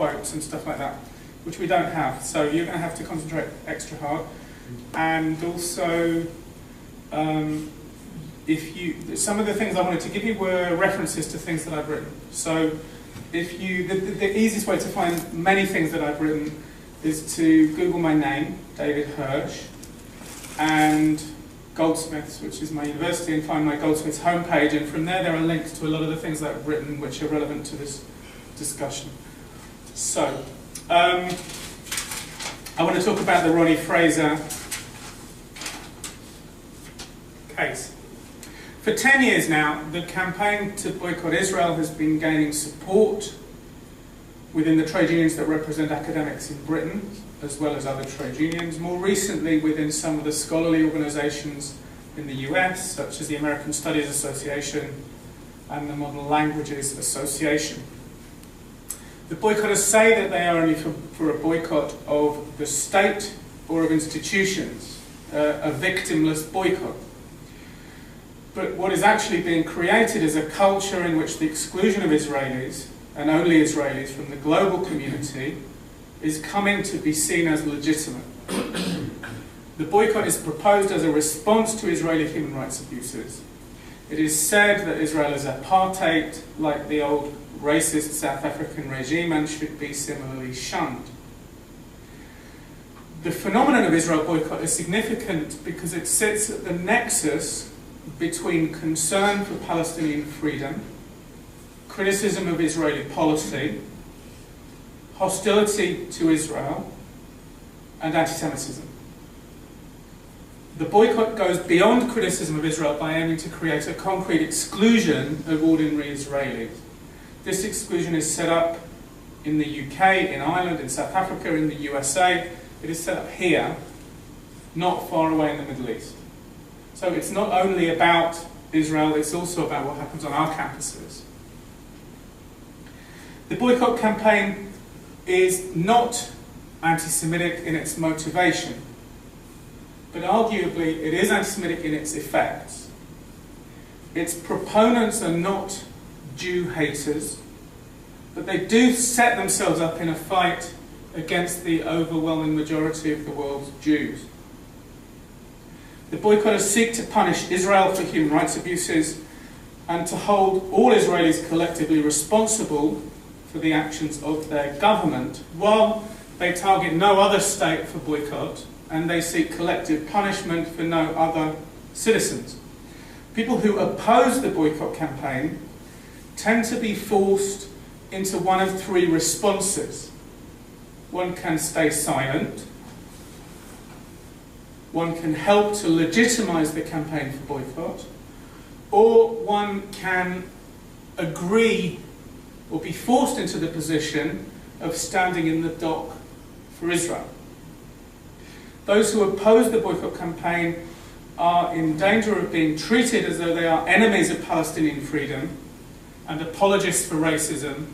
quotes and stuff like that, which we don't have. So you're going to have to concentrate extra hard. And also, some of the things I wanted to give you were references to things that I've written. So the easiest way to find many things that I've written is to Google my name, David Hirsh, and Goldsmiths, which is my university, and find my Goldsmiths homepage, and from there are links to a lot of the things that I've written which are relevant to this discussion. So, I want to talk about the Ronnie Fraser case. For 10 years now, the campaign to boycott Israel has been gaining support within the trade unions that represent academics in Britain, as well as other trade unions, more recently within some of the scholarly organisations in the US, such as the American Studies Association and the Modern Languages Association. The boycotters say that they are only for a boycott of the state or of institutions, a victimless boycott. But what is actually being created is a culture in which the exclusion of Israelis, and only Israelis, from the global community is coming to be seen as legitimate. The boycott is proposed as a response to Israeli human rights abuses. It is said that Israel is apartheid, like the old racist South African regime, and should be similarly shunned. The phenomenon of Israel boycott is significant because it sits at the nexus between concern for Palestinian freedom, criticism of Israeli policy, hostility to Israel, and anti-Semitism. The boycott goes beyond criticism of Israel by aiming to create a concrete exclusion of ordinary Israelis. This exclusion is set up in the UK, in Ireland, in South Africa, in the USA. It is set up here, not far away in the Middle East. So it's not only about Israel, it's also about what happens on our campuses. The boycott campaign is not anti-Semitic in its motivation, but arguably it is anti-Semitic in its effects. Its proponents are not Jew haters, but they do set themselves up in a fight against the overwhelming majority of the world's Jews. The boycotters seek to punish Israel for human rights abuses and to hold all Israelis collectively responsible for the actions of their government, while they target no other state for boycott and they seek collective punishment for no other citizens. People who oppose the boycott campaign tend to be forced into one of three responses. One can stay silent, one can help to legitimise the campaign for boycott, or one can agree or be forced into the position of standing in the dock for Israel. Those who oppose the boycott campaign are in danger of being treated as though they are enemies of Palestinian freedom and apologists for racism,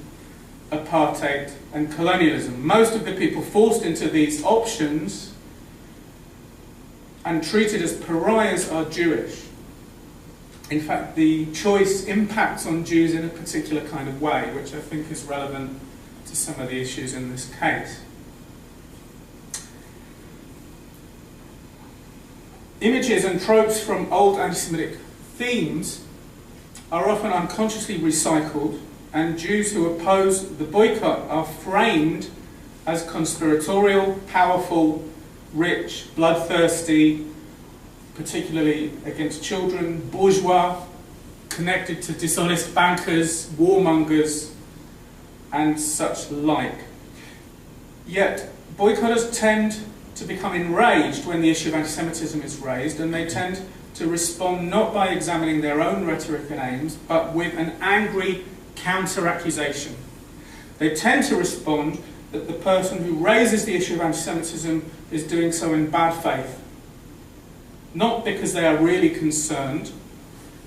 apartheid, and colonialism. Most of the people forced into these options and treated as pariahs are Jewish. In fact, the choice impacts on Jews in a particular kind of way, which I think is relevant to some of the issues in this case. Images and tropes from old anti-Semitic themes are often unconsciously recycled, and Jews who oppose the boycott are framed as conspiratorial, powerful, rich, bloodthirsty, particularly against children, bourgeois, connected to dishonest bankers, warmongers, and such like. Yet, boycotters tend to become enraged when the issue of anti-Semitism is raised, and they tend to respond not by examining their own rhetoric and aims, but with an angry counter-accusation. They tend to respond that the person who raises the issue of anti-Semitism is doing so in bad faith, not because they are really concerned,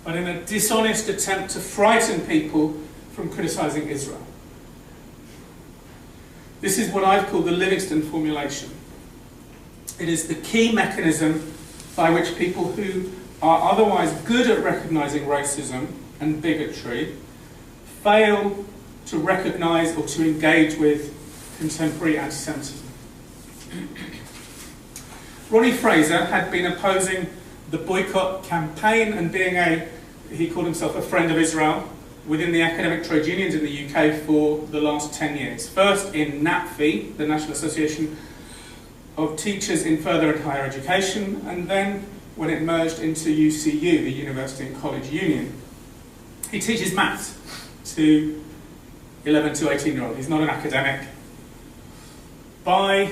but in a dishonest attempt to frighten people from criticising Israel. This is what I've called the Livingston formulation. It is the key mechanism by which people who are otherwise good at recognising racism and bigotry fail to recognise or to engage with contemporary anti-Semitism. Ronnie Fraser had been opposing the boycott campaign and being he called himself a friend of Israel within the academic trade unions in the UK for the last 10 years. First in NAPFI, the National Association of Teachers in Further and Higher Education, and then when it merged into UCU, the University and College Union. He teaches maths to 11 to 18-year-olds. He's not an academic. By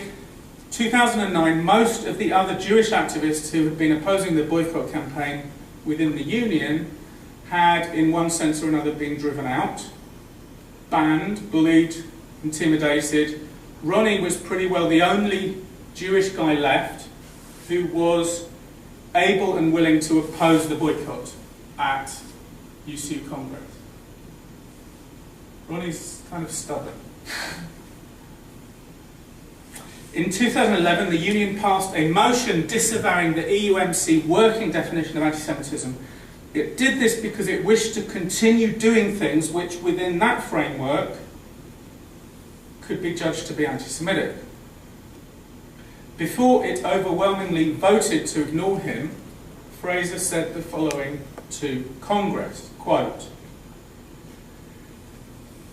2009, most of the other Jewish activists who had been opposing the boycott campaign within the union had, in one sense or another, been driven out, banned, bullied, intimidated. Ronnie was pretty well the only Jewish guy left who was able and willing to oppose the boycott at UCU Congress. Ronnie's kind of stubborn. In 2011, the union passed a motion disavowing the EUMC working definition of anti-Semitism. It did this because it wished to continue doing things which, within that framework, could be judged to be anti-Semitic. Before it overwhelmingly voted to ignore him, Fraser said the following to Congress, quote,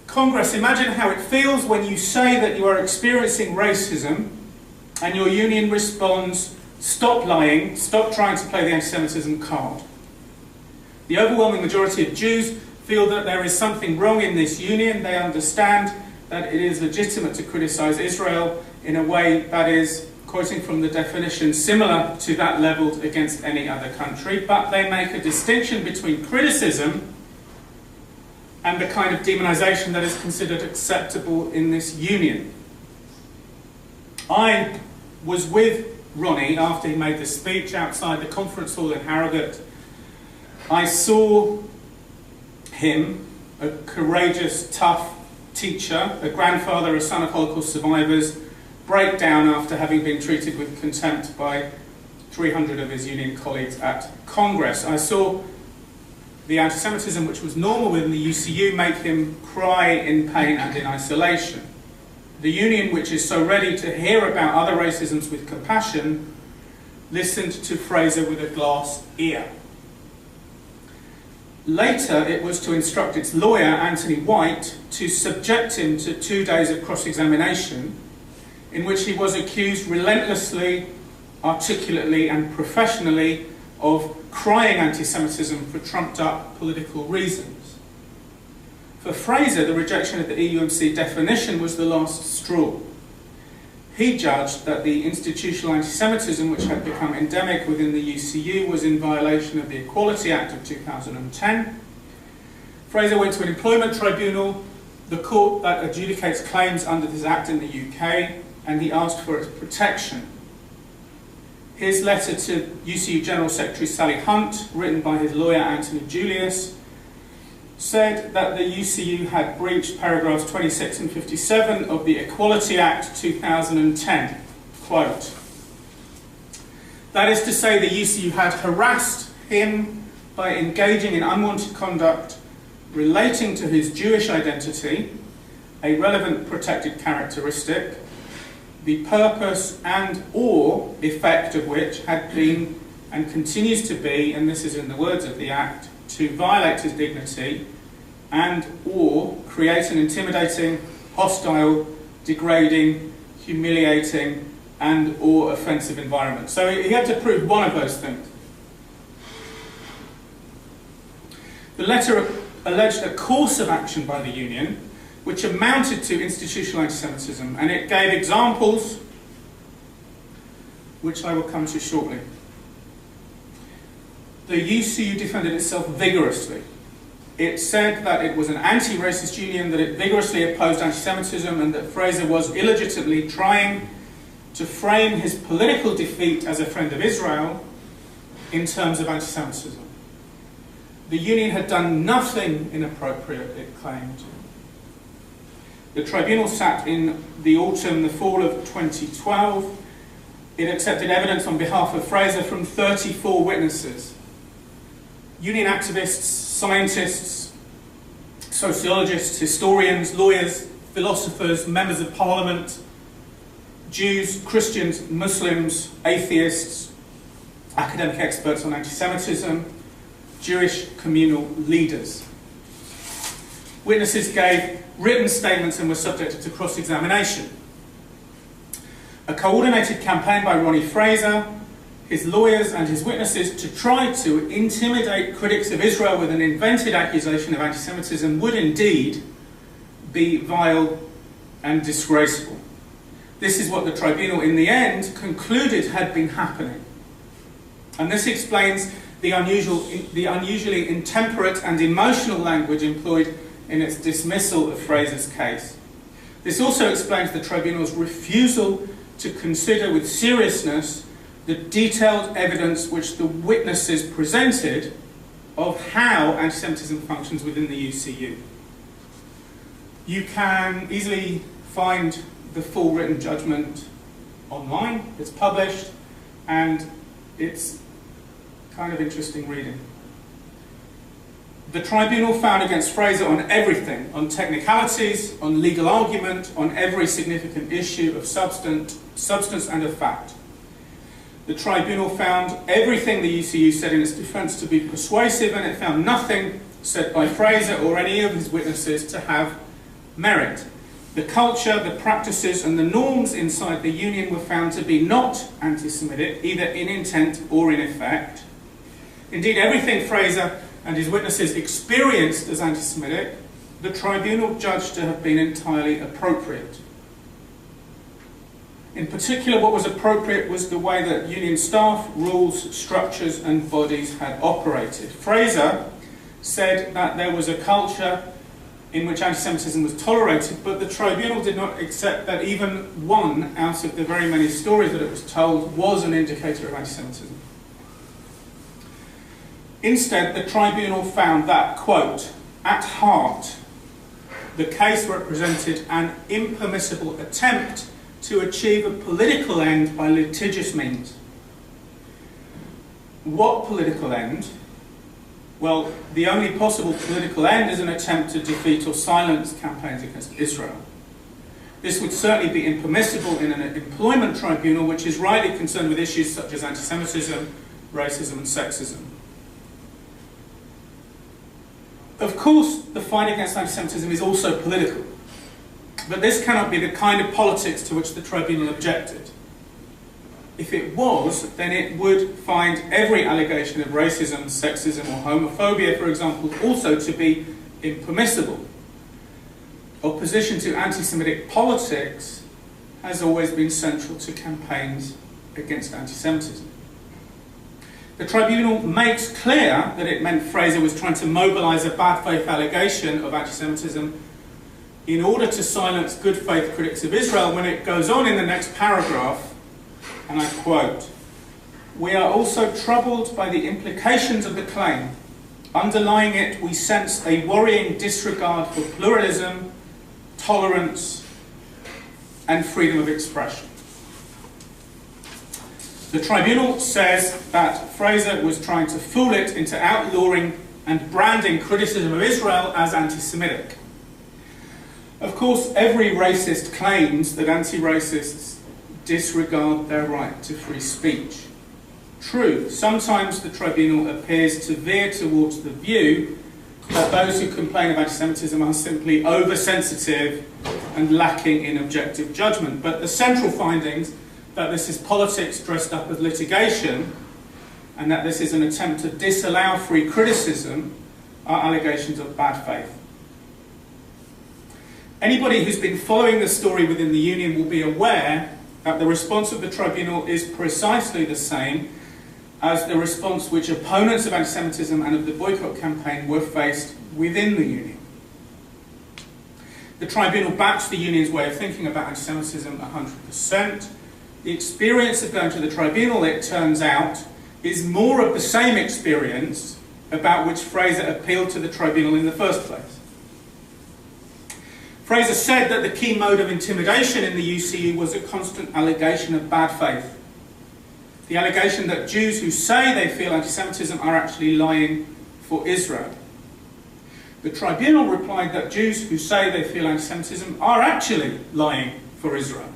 "Congress, imagine how it feels when you say that you are experiencing racism and your union responds, stop lying, stop trying to play the anti-Semitism card. The overwhelming majority of Jews feel that there is something wrong in this union. They understand that it is legitimate to criticize Israel in a way that is, quoting from the definition, similar to that levelled against any other country, but they make a distinction between criticism and the kind of demonisation that is considered acceptable in this union." I was with Ronnie after he made the speech outside the conference hall in Harrogate. I saw him, a courageous, tough teacher, a grandfather, a son of Holocaust survivors, break down after having been treated with contempt by 300 of his union colleagues at Congress. I saw the anti-Semitism, which was normal within the UCU, make him cry in pain and in isolation. The union, which is so ready to hear about other racisms with compassion, listened to Fraser with a glass ear. Later, it was to instruct its lawyer, Anthony White, to subject him to 2 days of cross-examination, in which he was accused relentlessly, articulately and professionally of crying anti-Semitism for trumped-up political reasons. For Fraser, the rejection of the EUMC definition was the last straw. He judged that the institutional anti-Semitism which had become endemic within the UCU was in violation of the Equality Act of 2010. Fraser went to an employment tribunal, the court that adjudicates claims under this act in the UK, and he asked for its protection. His letter to UCU General Secretary Sally Hunt, written by his lawyer Anthony Julius, said that the UCU had breached paragraphs 26 and 57 of the Equality Act 2010. Quote, "That is to say, the UCU had harassed him by engaging in unwanted conduct relating to his Jewish identity, a relevant protected characteristic, the purpose and or effect of which had been and continues to be, and this is in the words of the Act, to violate his dignity and or create an intimidating, hostile, degrading, humiliating and or offensive environment." So he had to prove one of those things. The letter alleged a course of action by the union which amounted to institutional anti-Semitism, and it gave examples which I will come to shortly. The UCU defended itself vigorously. It said that it was an anti-racist union, that it vigorously opposed anti-Semitism, and that Fraser was illegitimately trying to frame his political defeat as a friend of Israel in terms of anti-Semitism. The union had done nothing inappropriate, it claimed. The tribunal sat in the autumn, the fall of 2012. It accepted evidence on behalf of Fraser from 34 witnesses. Union activists, scientists, sociologists, historians, lawyers, philosophers, members of parliament, Jews, Christians, Muslims, atheists, academic experts on anti-Semitism, Jewish communal leaders. Witnesses gave written statements and were subjected to cross-examination. A coordinated campaign by Fraser, his lawyers and his witnesses to try to intimidate critics of Israel with an invented accusation of anti-Semitism would indeed be vile and disgraceful. This is what the tribunal in the end concluded had been happening. And this explains the unusually intemperate and emotional language employed in its dismissal of Fraser's case. This also explains the tribunal's refusal to consider with seriousness the detailed evidence which the witnesses presented of how anti-Semitism functions within the UCU. You can easily find the full written judgment online. It's published, and it's kind of interesting reading. The tribunal found against Fraser on everything, on technicalities, on legal argument, on every significant issue of substance and of fact. The tribunal found everything the UCU said in its defence to be persuasive, and it found nothing said by Fraser or any of his witnesses to have merit. The culture, the practices and the norms inside the union were found to be not anti-Semitic, either in intent or in effect. Indeed, everything Fraser and his witnesses experienced as anti-Semitic, the tribunal judged to have been entirely appropriate. In particular, what was appropriate was the way that union staff, rules, structures and bodies had operated. Fraser said that there was a culture in which anti-Semitism was tolerated, but the tribunal did not accept that even one out of the very many stories that it was told was an indicator of anti-Semitism. Instead, the tribunal found that, quote, at heart, the case represented an impermissible attempt to achieve a political end by litigious means. What political end? Well, the only possible political end is an attempt to defeat or silence campaigns against Israel. This would certainly be impermissible in an employment tribunal which is rightly concerned with issues such as anti-Semitism, racism and sexism. Of course, the fight against anti-Semitism is also political, but this cannot be the kind of politics to which the tribunal objected. If it was, then it would find every allegation of racism, sexism or homophobia, for example, also to be impermissible. Opposition to anti-Semitic politics has always been central to campaigns against anti-Semitism. The tribunal makes clear that it meant Fraser was trying to mobilise a bad faith allegation of anti-Semitism in order to silence good faith critics of Israel when it goes on in the next paragraph, and I quote, "We are also troubled by the implications of the claim. Underlying it, we sense a worrying disregard for pluralism, tolerance, and freedom of expression." The tribunal says that Fraser was trying to fool it into outlawing and branding criticism of Israel as anti-Semitic. Of course, every racist claims that anti-racists disregard their right to free speech. True, sometimes the tribunal appears to veer towards the view that those who complain of anti-Semitism are simply oversensitive and lacking in objective judgment, but the central findings that this is politics dressed up as litigation and that this is an attempt to disallow free criticism are allegations of bad faith. Anybody who's been following the story within the union will be aware that the response of the tribunal is precisely the same as the response which opponents of anti-Semitism and of the boycott campaign were faced within the union. The tribunal backs the union's way of thinking about anti-Semitism 100%. The experience of going to the tribunal, it turns out, is more of the same experience about which Fraser appealed to the tribunal in the first place. Fraser said that the key mode of intimidation in the UCU was a constant allegation of bad faith. The allegation that Jews who say they feel anti-Semitism are actually lying for Israel. The tribunal replied that Jews who say they feel anti-Semitism are actually lying for Israel.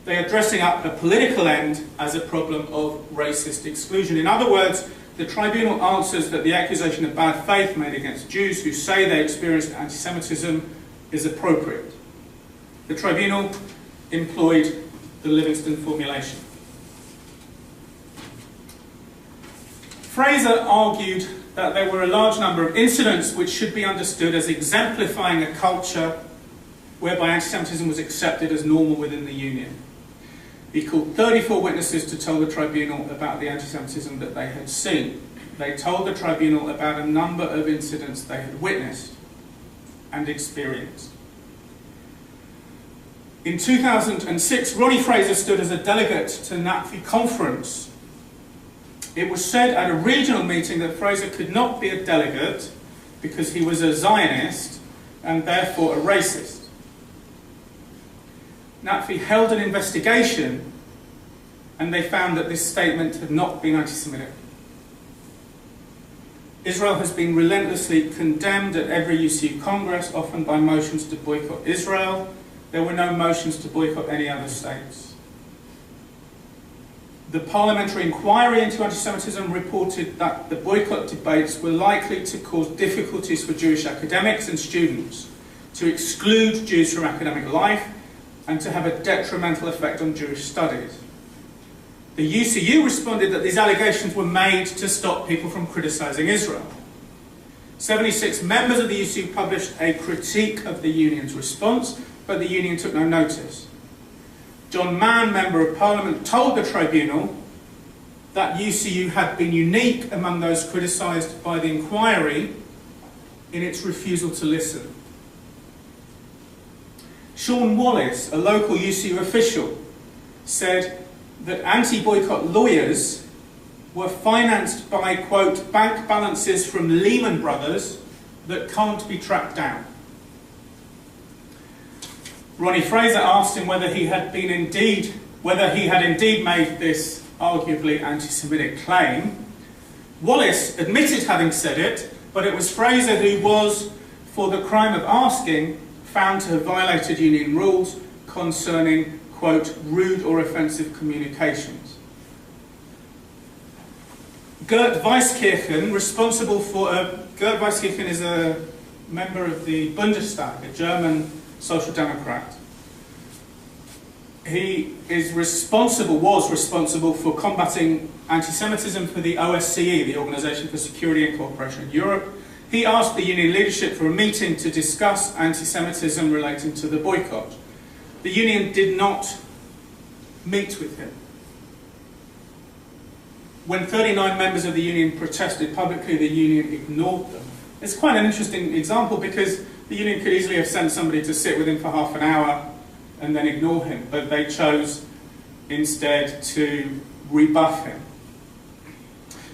They are dressing up a political end as a problem of racist exclusion. In other words, the tribunal answers that the accusation of bad faith made against Jews who say they experienced anti-Semitism is appropriate. The tribunal employed the Livingston formulation. Fraser argued that there were a large number of incidents which should be understood as exemplifying a culture whereby anti-Semitism was accepted as normal within the Union. He called 34 witnesses to tell the tribunal about the anti-Semitism that they had seen. They told the tribunal about a number of incidents they had witnessed and experienced. In 2006, Ronnie Fraser stood as a delegate to NAPFI conference. It was said at a regional meeting that Fraser could not be a delegate because he was a Zionist and therefore a racist. NAPFI held an investigation and they found that this statement had not been anti-Semitic. Israel has been relentlessly condemned at every UCU Congress, often by motions to boycott Israel. There were no motions to boycott any other states. The parliamentary inquiry into anti-Semitism reported that the boycott debates were likely to cause difficulties for Jewish academics and students, to exclude Jews from academic life, and to have a detrimental effect on Jewish studies. The UCU responded that these allegations were made to stop people from criticising Israel. 76 members of the UCU published a critique of the union's response, but the union took no notice. John Mann, Member of Parliament, told the tribunal that UCU had been unique among those criticised by the inquiry in its refusal to listen. Sean Wallace, a local UCU official, said that anti-boycott lawyers were financed by, quote, bank balances from Lehman Brothers that can't be tracked down. Ronnie Fraser asked him whether he had indeed made this arguably anti-Semitic claim. Wallace admitted having said it, but it was Fraser who was, for the crime of asking, found to have violated union rules concerning, quote, rude or offensive communications. Gert Weiskirchen is a member of the Bundestag, a German Social Democrat. He was responsible for combating anti-Semitism for the OSCE, the Organisation for Security and Cooperation in Europe. He asked the union leadership for a meeting to discuss anti-Semitism relating to the boycott. The union did not meet with him. When 39 members of the union protested publicly, the union ignored them. It's quite an interesting example because the union could easily have sent somebody to sit with him for half an hour and then ignore him, but they chose instead to rebuff him.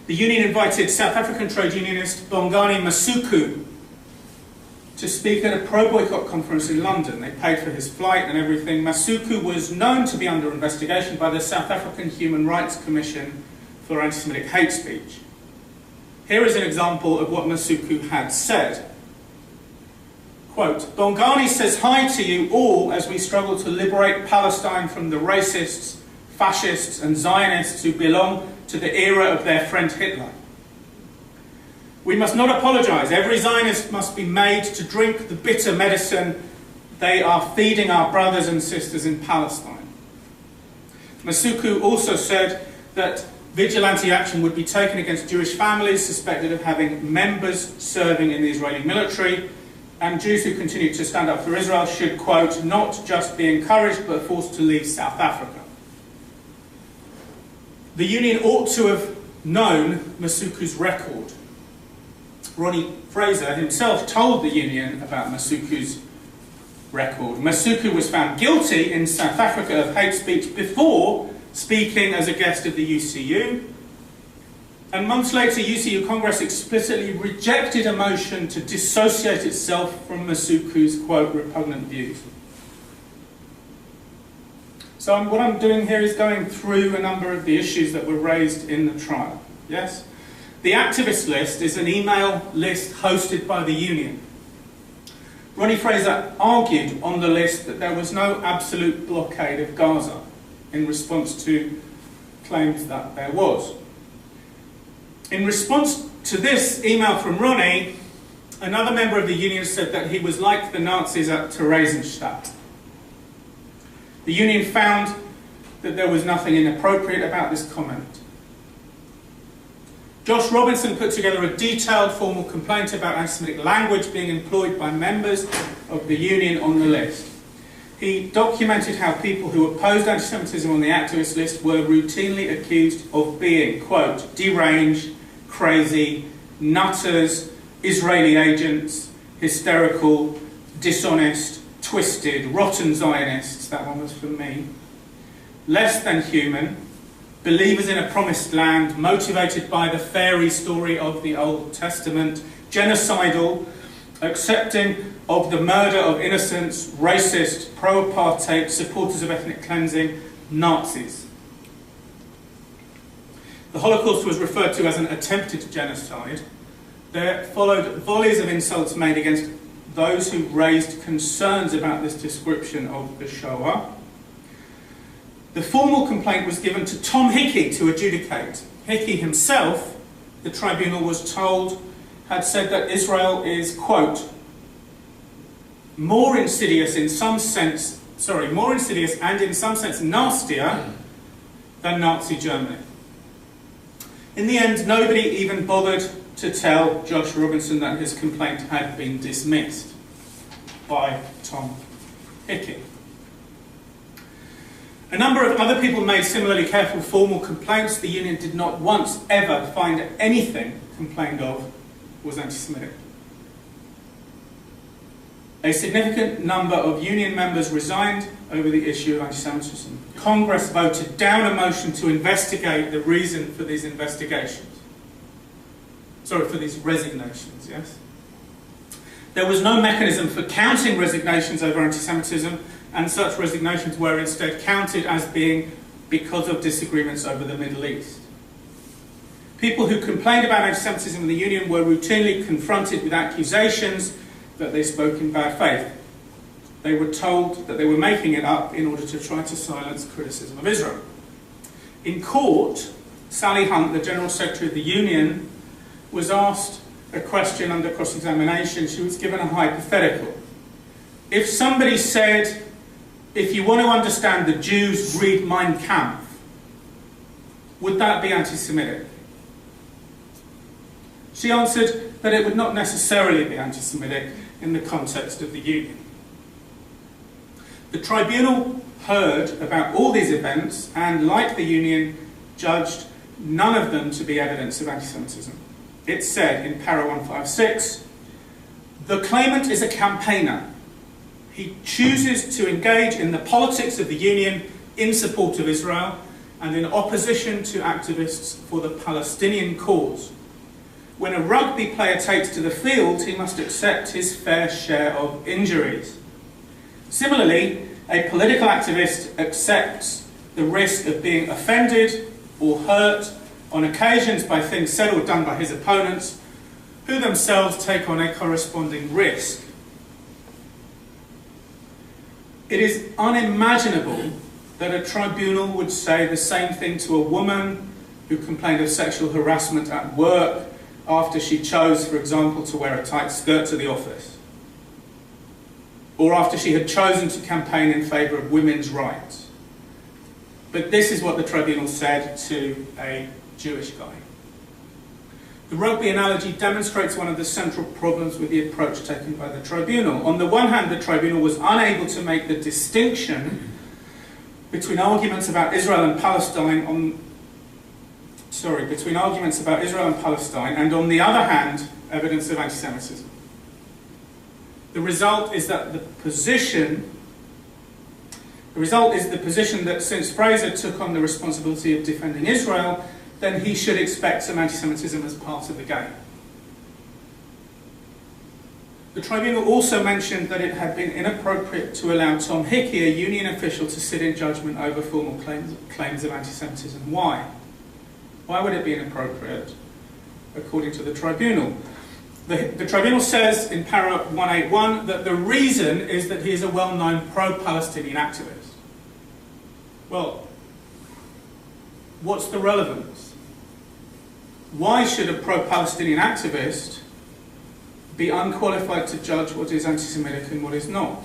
The union invited South African trade unionist Bongani Masuku to speak at a pro-boycott conference in London. They paid for his flight and everything. Masuku was known to be under investigation by the South African Human Rights Commission for anti-Semitic hate speech. Here is an example of what Masuku had said. Quote, Bongani says hi to you all as we struggle to liberate Palestine from the racists, fascists and Zionists who belong to the era of their friend Hitler. We must not apologise. Every Zionist must be made to drink the bitter medicine they are feeding our brothers and sisters in Palestine. Masuku also said that vigilante action would be taken against Jewish families suspected of having members serving in the Israeli military, and Jews who continue to stand up for Israel should, quote, not just be encouraged but forced to leave South Africa. The union ought to have known Masuku's record. Ronnie Fraser himself told the union about Masuku's record. Masuku was found guilty in South Africa of hate speech before speaking as a guest of the UCU. And months later, UCU Congress explicitly rejected a motion to dissociate itself from Masuku's, quote, repugnant views. So what I'm doing here is going through a number of the issues that were raised in the trial. Yes? The activist list is an email list hosted by the union. Ronnie Fraser argued on the list that there was no absolute blockade of Gaza in response to claims that there was. In response to this email from Ronnie, another member of the union said that he was like the Nazis at Theresienstadt. The union found that there was nothing inappropriate about this comment. Josh Robinson put together a detailed formal complaint about anti-Semitic language being employed by members of the union on the list. He documented how people who opposed anti-Semitism on the activist list were routinely accused of being, quote, deranged, crazy, nutters, Israeli agents, hysterical, dishonest, twisted, rotten Zionists, that one was from me, less than human, believers in a promised land, motivated by the fairy story of the Old Testament, genocidal, accepting of the murder of innocents, racist, pro-apartheid, supporters of ethnic cleansing, Nazis. The Holocaust was referred to as an attempted genocide. There followed volleys of insults made against those who raised concerns about this description of the Shoah. The formal complaint was given to Tom Hickey to adjudicate. Hickey himself, the tribunal was told, had said that Israel is, quote, more insidious and in some sense nastier than Nazi Germany. In the end, nobody even bothered to tell Josh Robinson that his complaint had been dismissed by Tom Hickey. A number of other people made similarly careful formal complaints. The union did not once ever find anything complained of was anti-Semitic. A significant number of union members resigned over the issue of anti-Semitism. Congress voted down a motion to investigate the reason for these investigations. Sorry, for these resignations, yes? There was no mechanism for counting resignations over anti-Semitism, and such resignations were instead counted as being because of disagreements over the Middle East. People who complained about anti-Semitism in the union were routinely confronted with accusations that they spoke in bad faith. They were told that they were making it up in order to try to silence criticism of Israel. In court, Sally Hunt, the General Secretary of the union, was asked a question under cross-examination. She was given a hypothetical. If somebody said, if you want to understand the Jews, read Mein Kampf, would that be anti-Semitic? She answered that it would not necessarily be anti-Semitic in the context of the union. The tribunal heard about all these events and, like the union, judged none of them to be evidence of anti-Semitism. It said in para 156, the claimant is a campaigner. He chooses to engage in the politics of the union in support of Israel and in opposition to activists for the Palestinian cause. When a rugby player takes to the field, he must accept his fair share of injuries. Similarly, a political activist accepts the risk of being offended or hurt on occasions by things said or done by his opponents, who themselves take on a corresponding risk. It is unimaginable that a tribunal would say the same thing to a woman who complained of sexual harassment at work after she chose, for example, to wear a tight skirt to the office, or after she had chosen to campaign in favour of women's rights. But this is what the tribunal said to a Jewish guy. The rugby analogy demonstrates one of the central problems with the approach taken by the tribunal. On the one hand, the tribunal was unable to make the distinction between arguments about Israel and Palestine and on the other hand, evidence of anti-Semitism. The result is the position that since Fraser took on the responsibility of defending Israel, then he should expect some anti-Semitism as part of the game. The tribunal also mentioned that it had been inappropriate to allow Tom Hickey, a union official, to sit in judgment over formal claims of anti-Semitism. Why? Why would it be inappropriate? according to the tribunal. The tribunal says in paragraph 181 that the reason is that he is a well-known pro-Palestinian activist. Well, what's the relevance? Why should a pro-Palestinian activist be unqualified to judge what is anti-Semitic and what is not?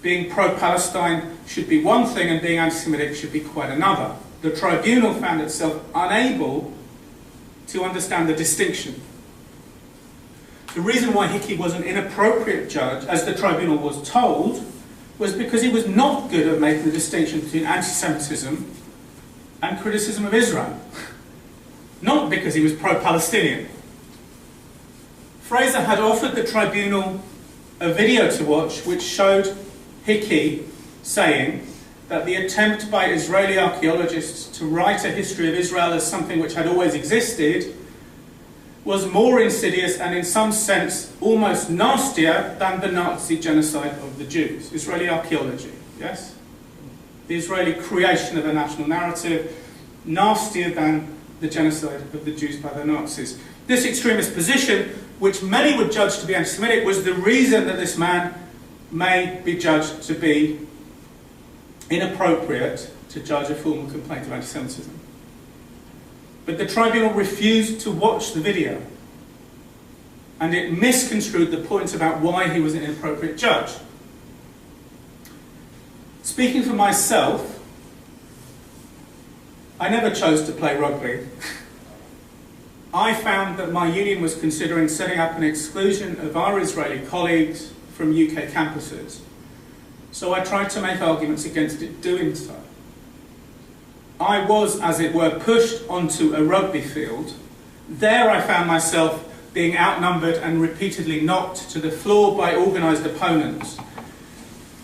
Being pro-Palestine should be one thing and being anti-Semitic should be quite another. The tribunal found itself unable to understand the distinction. The reason why Hickey was an inappropriate judge, as the tribunal was told, was because he was not good at making the distinction between anti-Semitism and criticism of Israel. Not because he was pro-Palestinian. Fraser had offered the tribunal a video to watch which showed Hickey saying that the attempt by Israeli archaeologists to write a history of Israel as something which had always existed was more insidious and in some sense almost nastier than the Nazi genocide of the Jews. Israeli archaeology, yes? The Israeli creation of a national narrative, nastier than the genocide of the Jews by the Nazis. This extremist position, which many would judge to be anti-Semitic, was the reason that this man may be judged to be inappropriate to judge a formal complaint of anti-Semitism. But the tribunal refused to watch the video, and it misconstrued the points about why he was an inappropriate judge. Speaking for myself, I never chose to play rugby. I found that my union was considering setting up an exclusion of our Israeli colleagues from UK campuses, so I tried to make arguments against it doing so. I was, as it were, pushed onto a rugby field. There I found myself being outnumbered and repeatedly knocked to the floor by organised opponents.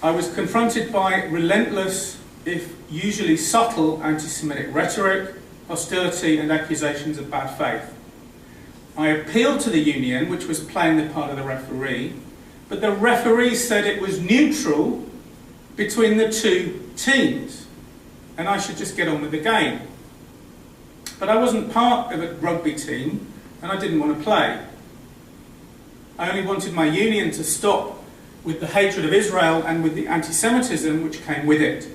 I was confronted by relentless, if usually subtle, anti-Semitic rhetoric, hostility and accusations of bad faith. I appealed to the union, which was playing the part of the referee, but the referee said it was neutral between the two teams, and I should just get on with the game. But I wasn't part of a rugby team, and I didn't want to play. I only wanted my union to stop with the hatred of Israel and with the anti-Semitism which came with it.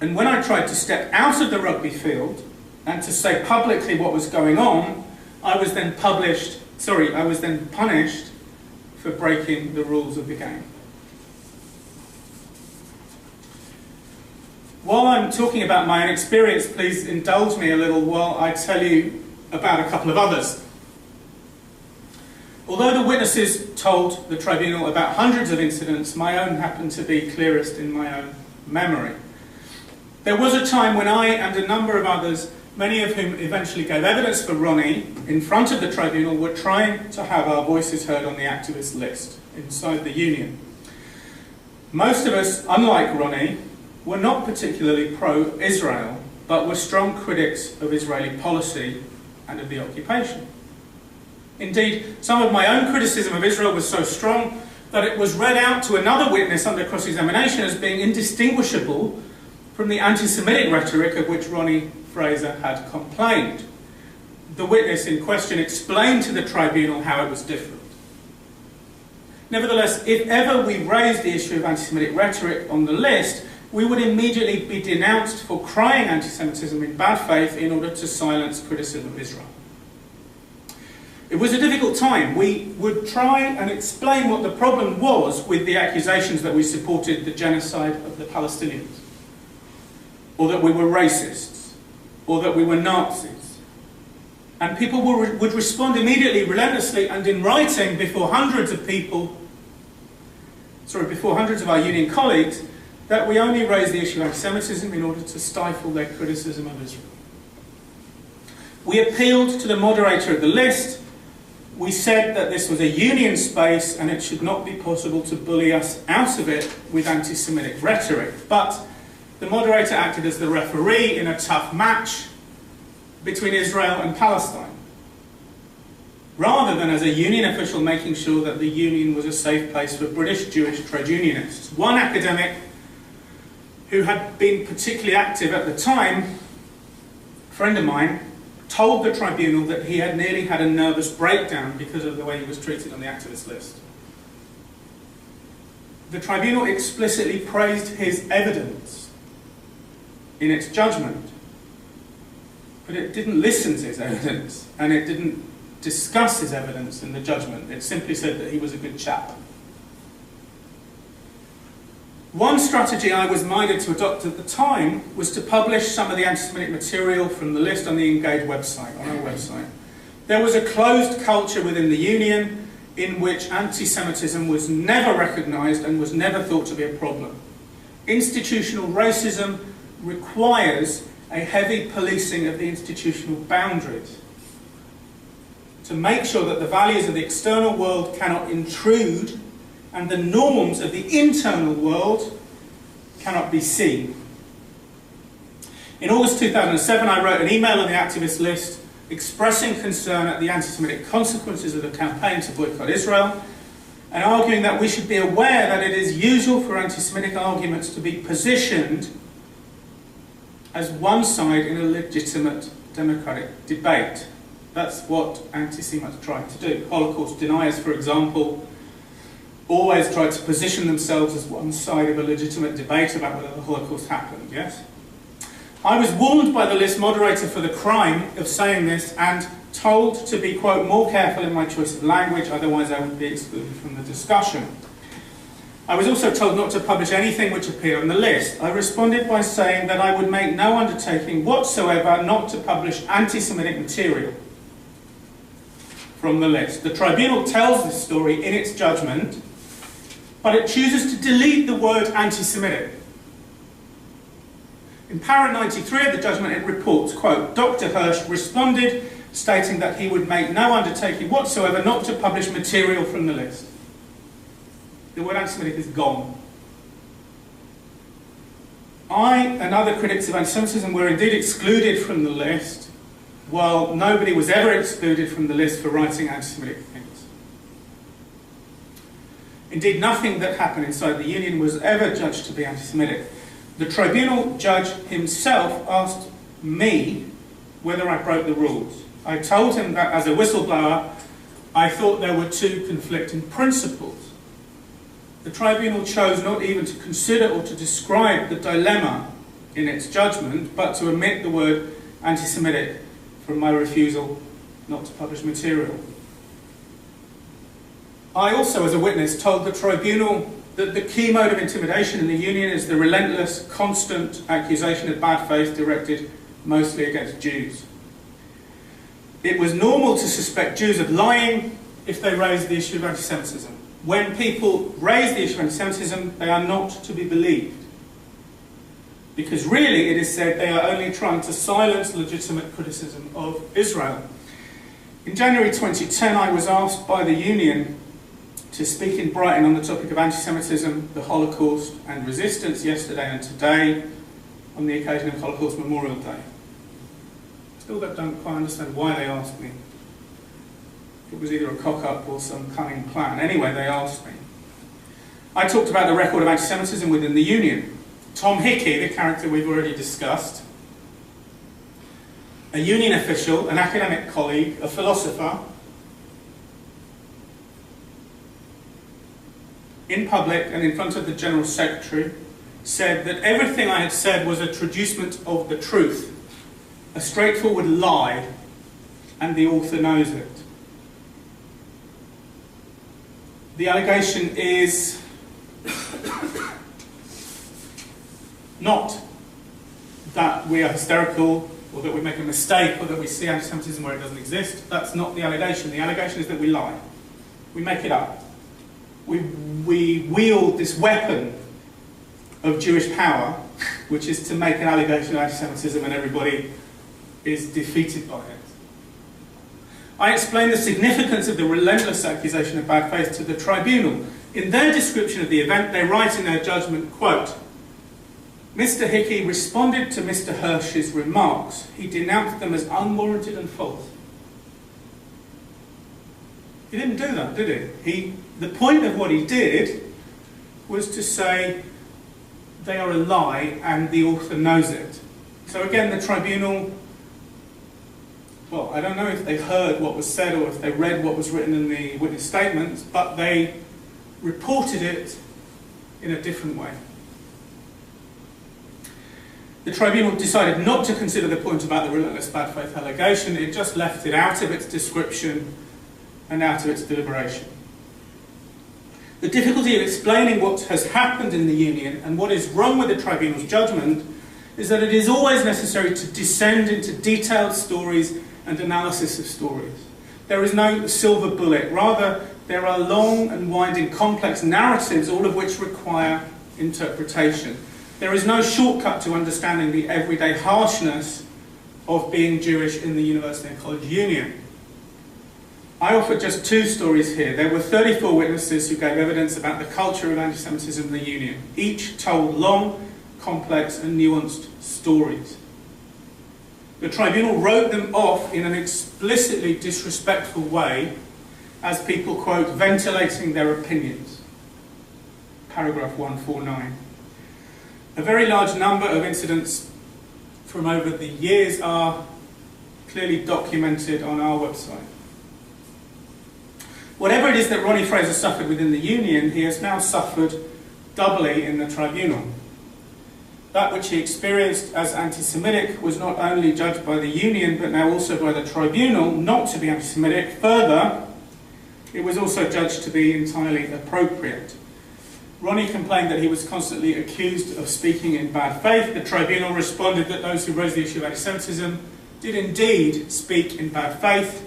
And when I tried to step out of the rugby field and to say publicly what was going on, I was then punished for breaking the rules of the game. While I'm talking about my own experience, please indulge me a little while I tell you about a couple of others. Although the witnesses told the tribunal about hundreds of incidents, my own happened to be clearest in my own memory. There was a time when I and a number of others, many of whom eventually gave evidence for Ronnie in front of the tribunal, were trying to have our voices heard on the activist list inside the union. Most of us, unlike Ronnie, were not particularly pro-Israel, but were strong critics of Israeli policy and of the occupation. Indeed, some of my own criticism of Israel was so strong that it was read out to another witness under cross-examination as being indistinguishable from the anti-Semitic rhetoric of which Ronnie Fraser had complained. The witness in question explained to the tribunal how it was different. Nevertheless, if ever we raised the issue of anti-Semitic rhetoric on the list, we would immediately be denounced for crying anti-Semitism in bad faith in order to silence criticism of Israel. It was a difficult time. We would try and explain what the problem was with the accusations that we supported the genocide of the Palestinians, or that we were racists, or that we were Nazis. And people would respond immediately, relentlessly, and in writing before hundreds of our union colleagues, that we only raised the issue of anti-Semitism in order to stifle their criticism of Israel. We appealed to the moderator of the list. We said that this was a union space and it should not be possible to bully us out of it with anti-Semitic rhetoric. But the moderator acted as the referee in a tough match between Israel and Palestine, rather than as a union official making sure that the union was a safe place for British Jewish trade unionists. One academic who had been particularly active at the time, a friend of mine, told the tribunal that he had nearly had a nervous breakdown because of the way he was treated on the activist list. The tribunal explicitly praised his evidence in its judgment, but it didn't listen to his evidence, and it didn't discuss his evidence in the judgment. It simply said that he was a good chap. One strategy I was minded to adopt at the time was to publish some of the anti-Semitic material from the list on the Engage website, on our website. There was a closed culture within the Union in which anti-Semitism was never recognised and was never thought to be a problem. Institutional racism requires a heavy policing of the institutional boundaries to make sure that the values of the external world cannot intrude and the norms of the internal world cannot be seen. In August 2007, I wrote an email on the activist list expressing concern at the anti-Semitic consequences of the campaign to boycott Israel, and arguing that we should be aware that it is usual for anti-Semitic arguments to be positioned as one side in a legitimate democratic debate. That's what anti-Semites try to do. Holocaust deniers, for example, always try to position themselves as one side of a legitimate debate about whether the Holocaust happened, yes? I was warned by the list moderator for the crime of saying this and told to be, quote, more careful in my choice of language, otherwise I would be excluded from the discussion. I was also told not to publish anything which appeared on the list. I responded by saying that I would make no undertaking whatsoever not to publish anti-Semitic material from the list. The tribunal tells this story in its judgment, but it chooses to delete the word anti-Semitic. In para 93 of the judgment it reports, quote, Dr. Hirsh responded stating that he would make no undertaking whatsoever not to publish material from the list. The word anti-Semitic is gone. I and other critics of anti-Semitism were indeed excluded from the list, while nobody was ever excluded from the list for writing anti-Semitic things. Indeed, nothing that happened inside the Union was ever judged to be anti-Semitic. The tribunal judge himself asked me whether I broke the rules. I told him that as a whistleblower, I thought there were two conflicting principles. The tribunal chose not even to consider or to describe the dilemma in its judgment, but to omit the word anti-Semitic from my refusal not to publish material. I also, as a witness, told the tribunal that the key mode of intimidation in the Union is the relentless, constant accusation of bad faith directed mostly against Jews. It was normal to suspect Jews of lying if they raised the issue of anti-Semitism. When people raise the issue of anti-Semitism, they are not to be believed. Because really, it is said they are only trying to silence legitimate criticism of Israel. In January 2010, I was asked by the Union to speak in Brighton on the topic of anti-Semitism, the Holocaust and resistance yesterday and today on the occasion of Holocaust Memorial Day. Still don't quite understand why they asked me. It was either a cock-up or some cunning plan. Anyway, they asked me. I talked about the record of anti-Semitism within the Union. Tom Hickey, the character we've already discussed, a Union official, an academic colleague, a philosopher, in public and in front of the General Secretary, said that everything I had said was a traducement of the truth, a straightforward lie, and the author knows it. The allegation is not that we are hysterical or that we make a mistake or that we see anti-Semitism where it doesn't exist. That's not the allegation. The allegation is that we lie. We make it up. We wield this weapon of Jewish power, which is to make an allegation of anti-Semitism and everybody is defeated by it. I explained the significance of the relentless accusation of bad faith to the tribunal. In their description of the event, they write in their judgment, quote, Mr. Hickey responded to Mr. Hirsch's remarks. He denounced them as unwarranted and false. He didn't do that, did he? The point of what he did was to say they are a lie and the author knows it. So again, the tribunal well, I don't know if they heard what was said or if they read what was written in the witness statements, but they reported it in a different way. The tribunal decided not to consider the point about the relentless bad faith allegation. It just left it out of its description and out of its deliberation. The difficulty of explaining what has happened in the Union and what is wrong with the tribunal's judgment is that it is always necessary to descend into detailed stories and analysis of stories. There is no silver bullet. Rather, there are long and winding complex narratives, all of which require interpretation. There is no shortcut to understanding the everyday harshness of being Jewish in the University and College Union. I offer just two stories here. There were 34 witnesses who gave evidence about the culture of anti-Semitism in the Union. Each told long, complex and nuanced stories. The tribunal wrote them off in an explicitly disrespectful way as people, quote, ventilating their opinions. Paragraph 149. A very large number of incidents from over the years are clearly documented on our website. Whatever it is that Ronnie Fraser suffered within the Union, he has now suffered doubly in the tribunal. That which he experienced as anti-Semitic was not only judged by the Union, but now also by the tribunal not to be anti-Semitic. Further, it was also judged to be entirely appropriate. Ronnie complained that he was constantly accused of speaking in bad faith. The tribunal responded that those who raised the issue of anti-Semitism did indeed speak in bad faith,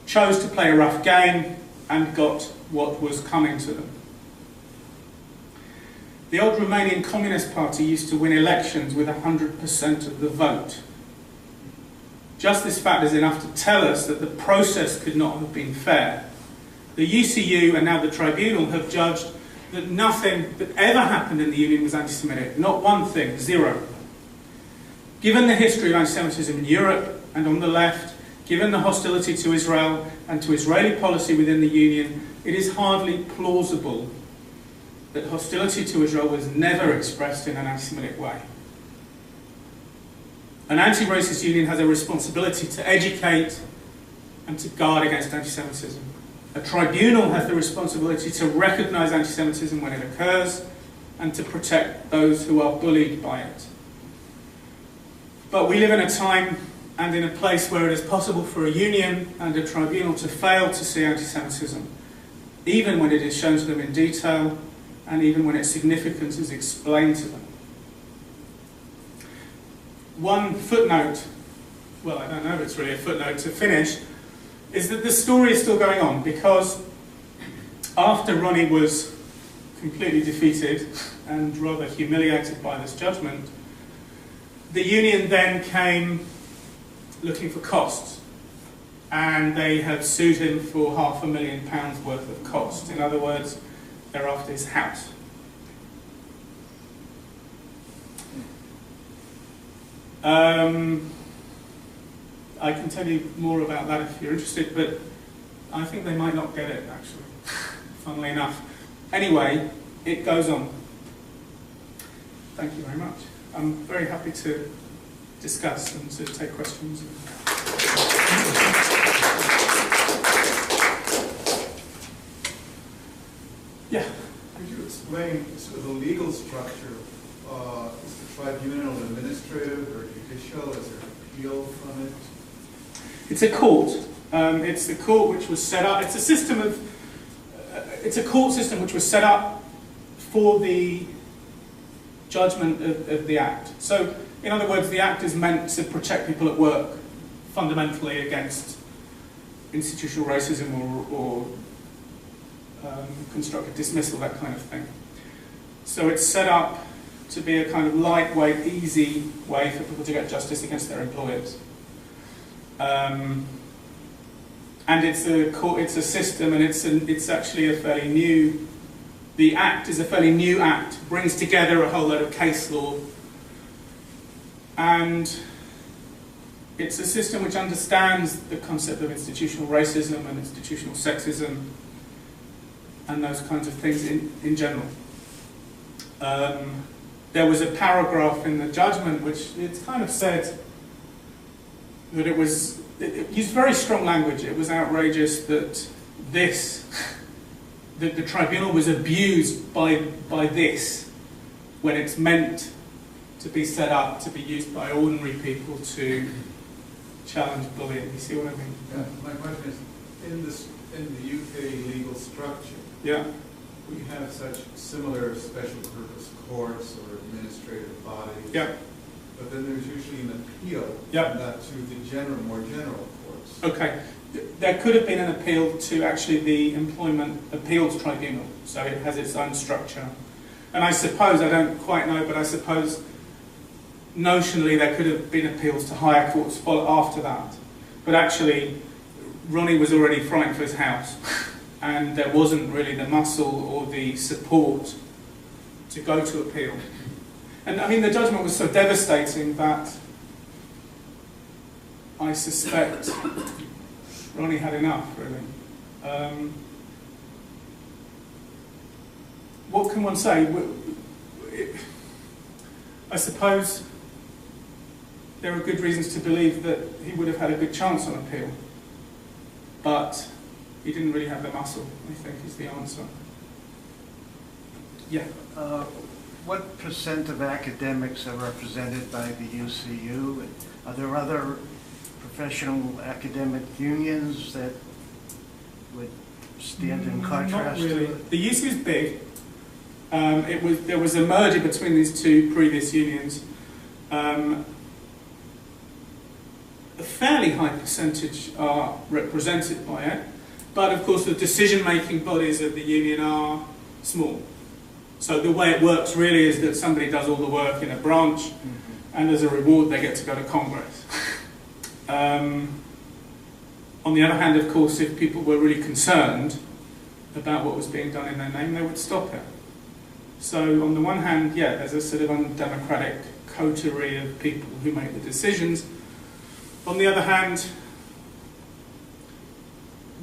chose to play a rough game, and got what was coming to them. The old Romanian Communist Party used to win elections with 100% of the vote. Just this fact is enough to tell us that the process could not have been fair. The UCU and now the tribunal have judged that nothing that ever happened in the Union was anti-Semitic. Not one thing, zero. Given the history of anti-Semitism in Europe and on the left, given the hostility to Israel and to Israeli policy within the Union, it is hardly plausible that hostility to Israel was never expressed in an anti-Semitic way. An anti-racist union has a responsibility to educate and to guard against anti-Semitism. A tribunal has the responsibility to recognise anti-Semitism when it occurs and to protect those who are bullied by it. But we live in a time and in a place where it is possible for a union and a tribunal to fail to see anti-Semitism, even when it is shown to them in detail and even when its significance is explained to them. One footnote, well, I don't know if it's really a footnote to finish, is that the story is still going on, because after Ronnie was completely defeated and rather humiliated by this judgment, the union then came looking for costs, and they have sued him for £500,000 worth of costs. In other words, they're after his house. I can tell you more about that if you're interested, but I think they might not get it, actually, funnily enough. Anyway, it goes on. Thank you very much. I'm very happy to discuss and to take questions. Yeah? Could you explain sort of the legal structure? Is the tribunal administrative or judicial? Is there an appeal from it? It's a court. It's the court which was set up. It's a system of. It's a court system which was set up for the judgment of the Act. So, in other words, the Act is meant to protect people at work fundamentally against institutional racism or constructive dismissal, that kind of thing. So it's set up to be a kind of lightweight, easy way for people to get justice against their employers. And it's a system, and it's actually a fairly new. The Act is a fairly new Act, brings together a whole load of case law, and it's a system which understands the concept of institutional racism and institutional sexism and those kinds of things in general. There was a paragraph in the judgment which it's kind of said, that it used very strong language. It was outrageous that that the tribunal was abused by this when it's meant to be set up to be used by ordinary people to challenge bullying. You see what I mean? Yeah. My question is, in the UK legal structure, yeah, we have such similar special purpose courts or administrative bodies. Yeah. But then there's usually an appeal Yeah. from that to the more general courts. Okay. There could have been an appeal to actually the Employment Appeals Tribunal, so it has its own structure. And I suppose, I don't quite know, but I suppose notionally there could have been appeals to higher courts after that. But actually, Ronnie was already frightened for his house, and there wasn't really the muscle or the support to go to appeal. And I mean, the judgment was so devastating that I suspect Ronnie had enough, really. What can one say? I suppose there are good reasons to believe that he would have had a good chance on appeal, but he didn't really have the muscle, I think, is the answer. Yeah. What percent of academics are represented by the UCU? Are there other professional academic unions that would stand in contrast? Not really. To it? The UCU is big. There was a merger between these two previous unions. A fairly high percentage are represented by it, but of course the decision-making bodies of the union are small. So the way it works really is that somebody does all the work in a branch, and as a reward they get to go to Congress. On the other hand, of course, if people were really concerned about what was being done in their name, they would stop it. So on the one hand, yeah, there's a sort of undemocratic coterie of people who make the decisions. On the other hand,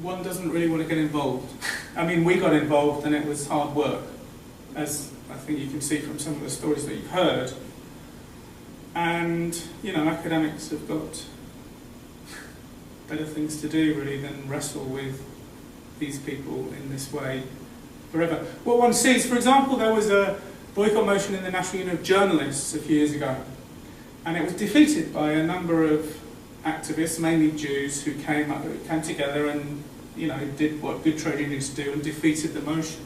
one doesn't really want to get involved. I mean, we got involved and it was hard work, as I think you can see from some of the stories that you've heard. And, you know, academics have got better things to do, really, than wrestle with these people in this way forever. What one sees, for example, there was a boycott motion in the National Union of Journalists a few years ago, and it was defeated by a number of activists, mainly Jews, who came together and, you know, did what good trade unions do and defeated the motion.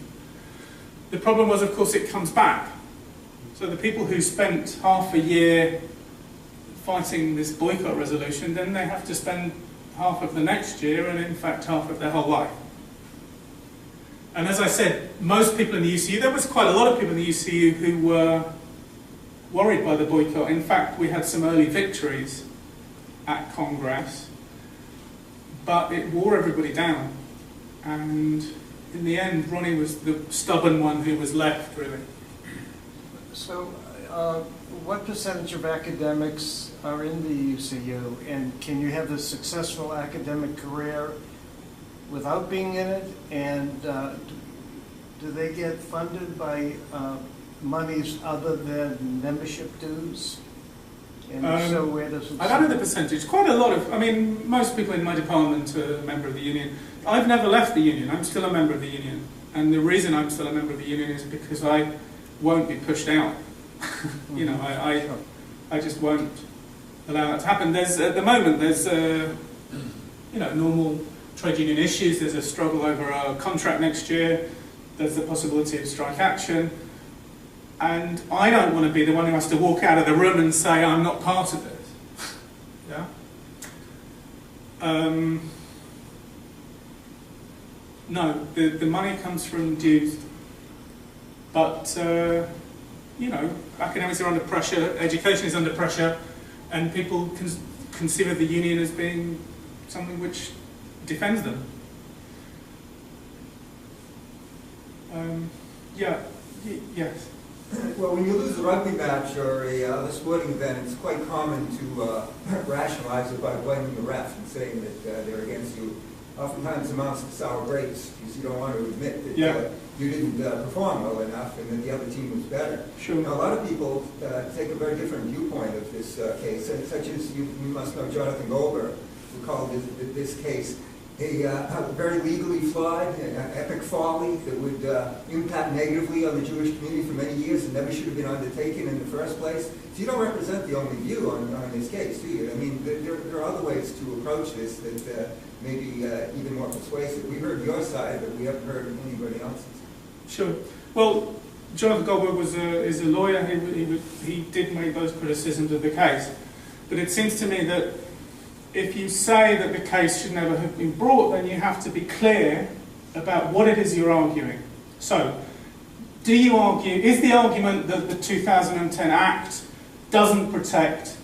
The problem was, of course, it comes back. So the people who spent half a year fighting this boycott resolution, then they have to spend half of the next year and, in fact, half of their whole life. And as I said, most people in the UCU, there was quite a lot of people in the UCU who were worried by the boycott. In fact, we had some early victories at Congress, but it wore everybody down. And in the end, Ronnie was the stubborn one who was left, really. So, what percentage of academics are in the UCU, and can you have a successful academic career without being in it? And do they get funded by monies other than membership dues? And so where does it I don't know the percentage. Quite a lot of, I mean, most people in my department are a member of the union. I've never left the union. I'm still a member of the union. And the reason I'm still a member of the union is because I won't be pushed out. You know, I just won't allow that to happen. There's, at the moment, there's, you know, normal trade union issues. There's a struggle over a contract next year. There's the possibility of strike action. And I don't want to be the one who has to walk out of the room and say, I'm not part of this. Yeah? No, the money comes from dues. But, you know, academics are under pressure, education is under pressure, and people conceive of the union as being something which defends them. Yes. Well, when you lose a rugby match or a other sporting event, it's quite common to rationalize it by blaming the ref and saying that they're against you. Oftentimes amounts to sour grapes because you don't want to admit that you didn't perform well enough and that the other team was better. Sure. Now, a lot of people take a very different viewpoint of this case, such as you must know Jonathan Goldberg, who called this case a very legally flawed, epic folly that would impact negatively on the Jewish community for many years and never should have been undertaken in the first place. So you don't represent the only view on this case, do you? I mean, there are other ways to approach this that may be even more persuasive. We heard your side, but we haven't heard anybody else's. Sure. Well, Jonathan Goldberg is a lawyer. He did make those criticisms of the case. But it seems to me that if you say that the case should never have been brought, then you have to be clear about what it is you're arguing. So, do you argue, is the argument that the 2010 Act doesn't protect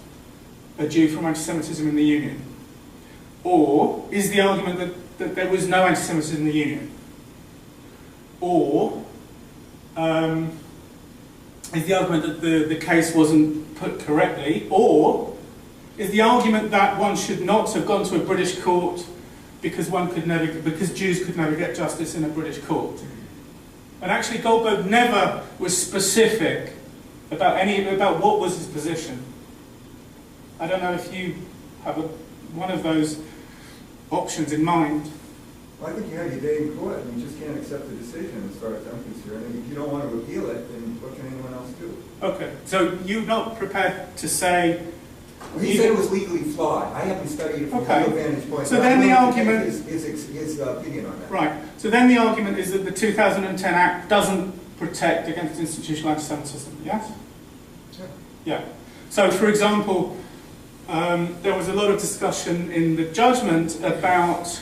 a Jew from anti-Semitism in the Union? Or is the argument that there was no anti-Semitism in the Union? Or is the argument that the case wasn't put correctly? Or is the argument that one should not have gone to a British court because Jews could never get justice in a British court? And actually Goldberg never was specific about what was his position. I don't know if you have one of those options in mind. Well, I think you have your day in court, and you just can't accept the decision as far as I'm concerned. And if you don't want to appeal it, then what can anyone else do? Okay, so you're not prepared to say... Well, he said it was legally flawed. I haven't studied it from a legal vantage point. So then the argument... His opinion on that. Right, so then the argument is that the 2010 Act doesn't protect against institutional anti-Semitism, yes? Yeah. Yeah. So, for example, there was a lot of discussion in the judgment about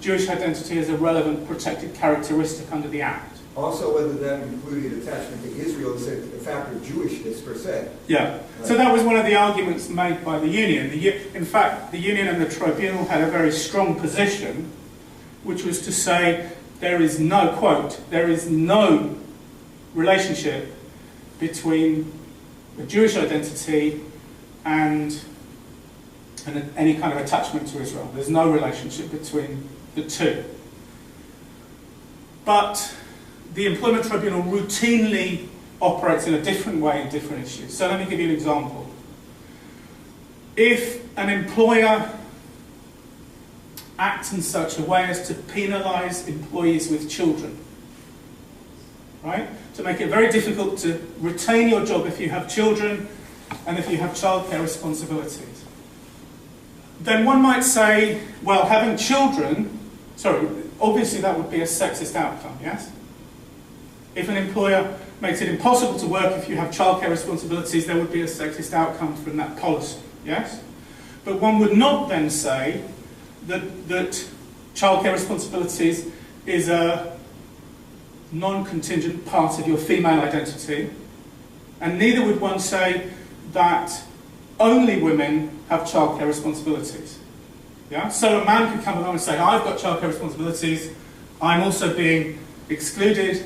Jewish identity as a relevant protected characteristic under the Act. Also, whether that included attachment to Israel as a factor of Jewishness per se. Yeah. So that was one of the arguments made by the Union. In fact, the Union and the Tribunal had a very strong position, which was to say there is no, quote, there is no relationship between a Jewish identity and any kind of attachment to Israel. There's no relationship between the two. But the Employment Tribunal routinely operates in a different way in different issues. So let me give you an example. If an employer acts in such a way as to penalise employees with children, right? To make it very difficult to retain your job if you have children and if you have childcare responsibilities, then one might say, well, having children, obviously that would be a sexist outcome, yes? If an employer makes it impossible to work if you have childcare responsibilities, there would be a sexist outcome from that policy, yes? But one would not then say that childcare responsibilities is a non-contingent part of your female identity, and neither would one say that only women have childcare responsibilities. Yeah? So a man could come along and say, I've got childcare responsibilities, I'm also being excluded,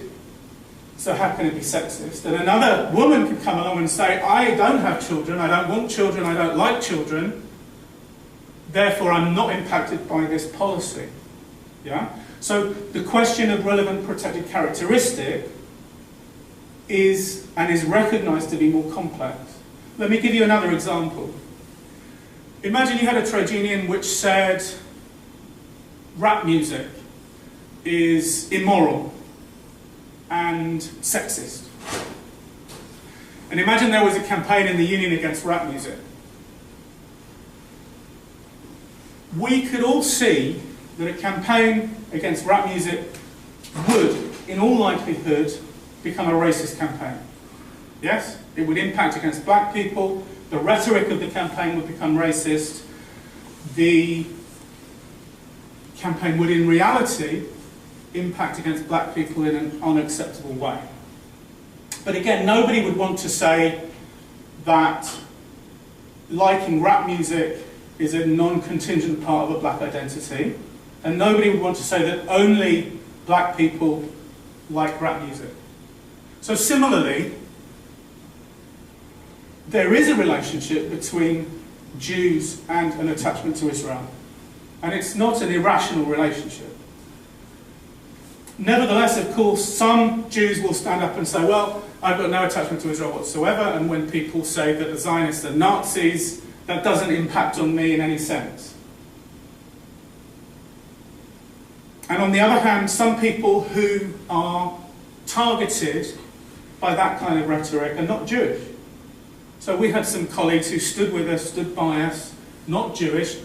so how can it be sexist? And another woman could come along and say, I don't have children, I don't want children, I don't like children, therefore I'm not impacted by this policy. Yeah? So the question of relevant protected characteristic is recognised to be more complex. Let me give you another example. Imagine you had a trade union which said rap music is immoral and sexist. And imagine there was a campaign in the union against rap music. We could all see that a campaign against rap music would, in all likelihood, become a racist campaign. Yes? It would impact against black people, the rhetoric of the campaign would become racist, the campaign would in reality impact against black people in an unacceptable way. But again, nobody would want to say that liking rap music is a non-contingent part of a black identity, and nobody would want to say that only black people like rap music. So similarly, there is a relationship between Jews and an attachment to Israel, and it's not an irrational relationship. Nevertheless, of course, some Jews will stand up and say, well, I've got no attachment to Israel whatsoever, and when people say that the Zionists are Nazis, that doesn't impact on me in any sense. And on the other hand, some people who are targeted by that kind of rhetoric are not Jewish. So we had some colleagues who stood with us, stood by us, not Jewish,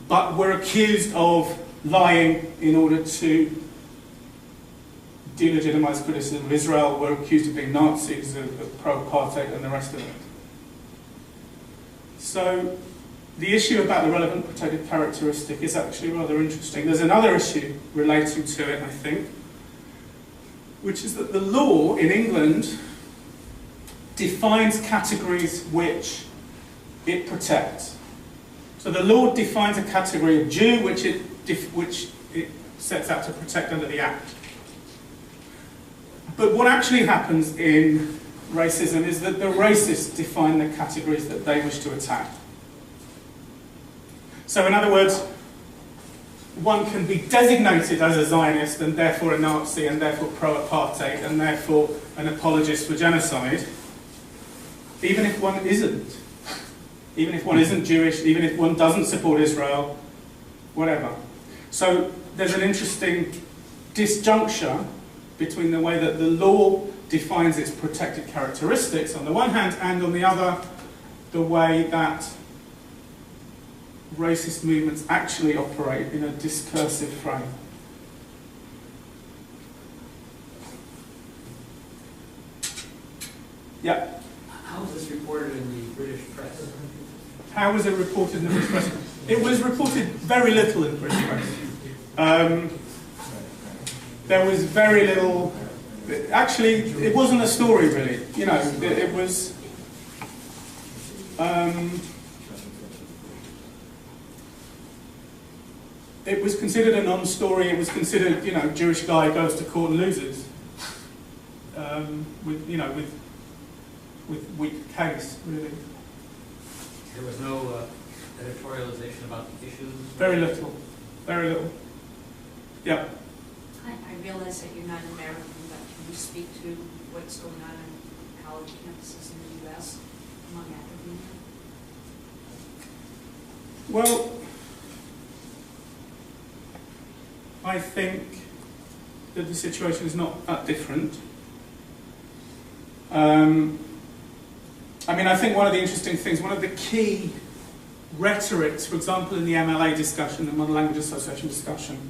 but were accused of lying in order to delegitimize criticism of Israel, were accused of being Nazis, of pro-apartheid and the rest of it. So the issue about the relevant protected characteristic is actually rather interesting. There's another issue relating to it, I think, which is that the law in England defines categories which it protects. So the law defines a category of Jew which it sets out to protect under the Act. But what actually happens in racism is that the racists define the categories that they wish to attack. So in other words, one can be designated as a Zionist and therefore a Nazi and therefore pro-apartheid and therefore an apologist for genocide, even if one isn't. Even if one isn't Jewish, even if one doesn't support Israel, whatever. So there's an interesting disjuncture between the way that the law defines its protected characteristics on the one hand, and on the other, the way that racist movements actually operate in a discursive frame. Yeah? How was this reported in the British press? How was it reported in the British press? It was reported very little in the British press. There was very little. Actually, it wasn't a story really. You know, it was. It was considered a non-story. It was considered, you know, Jewish guy goes to court and loses. With weak case, really. There was no editorialization about the issues? Very little. Very little. Yeah. I realize that you're not American, but can you speak to what's going on in college campuses in the U.S. among academia? Well, I think that the situation is not that different. I mean, I think one of the interesting things, one of the key rhetorics, for example, in the MLA discussion, the Modern Language Association discussion,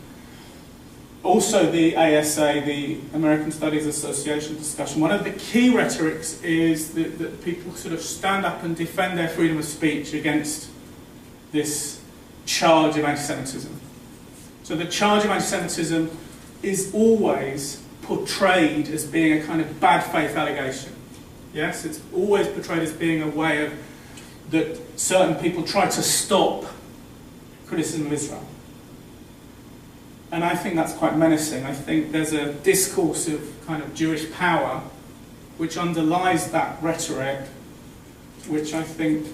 also the ASA, the American Studies Association discussion, one of the key rhetorics is that people sort of stand up and defend their freedom of speech against this charge of anti-Semitism. So the charge of anti-Semitism is always portrayed as being a kind of bad faith allegation. Yes, it's always portrayed as being a way of that certain people try to stop criticism of Israel. And I think that's quite menacing. I think there's a discourse of kind of Jewish power which underlies that rhetoric, which I think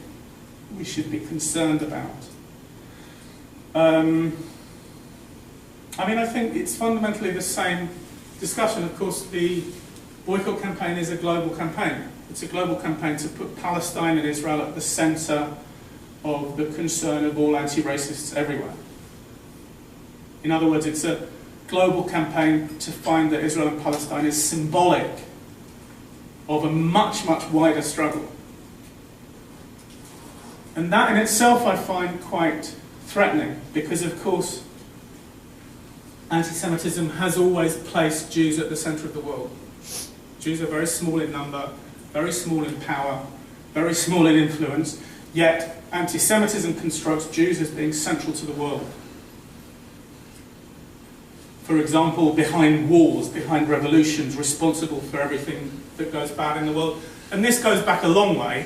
we should be concerned about. I mean, I think it's fundamentally the same discussion. Of course, the boycott campaign is a global campaign. It's a global campaign to put Palestine and Israel at the centre of the concern of all anti-racists everywhere. In other words, it's a global campaign to find that Israel and Palestine is symbolic of a much, much wider struggle. And that in itself I find quite threatening, because of course anti-Semitism has always placed Jews at the centre of the world. Jews are very small in number, very small in power, very small in influence, yet anti-Semitism constructs Jews as being central to the world. For example, behind wars, behind revolutions, responsible for everything that goes bad in the world. And this goes back a long way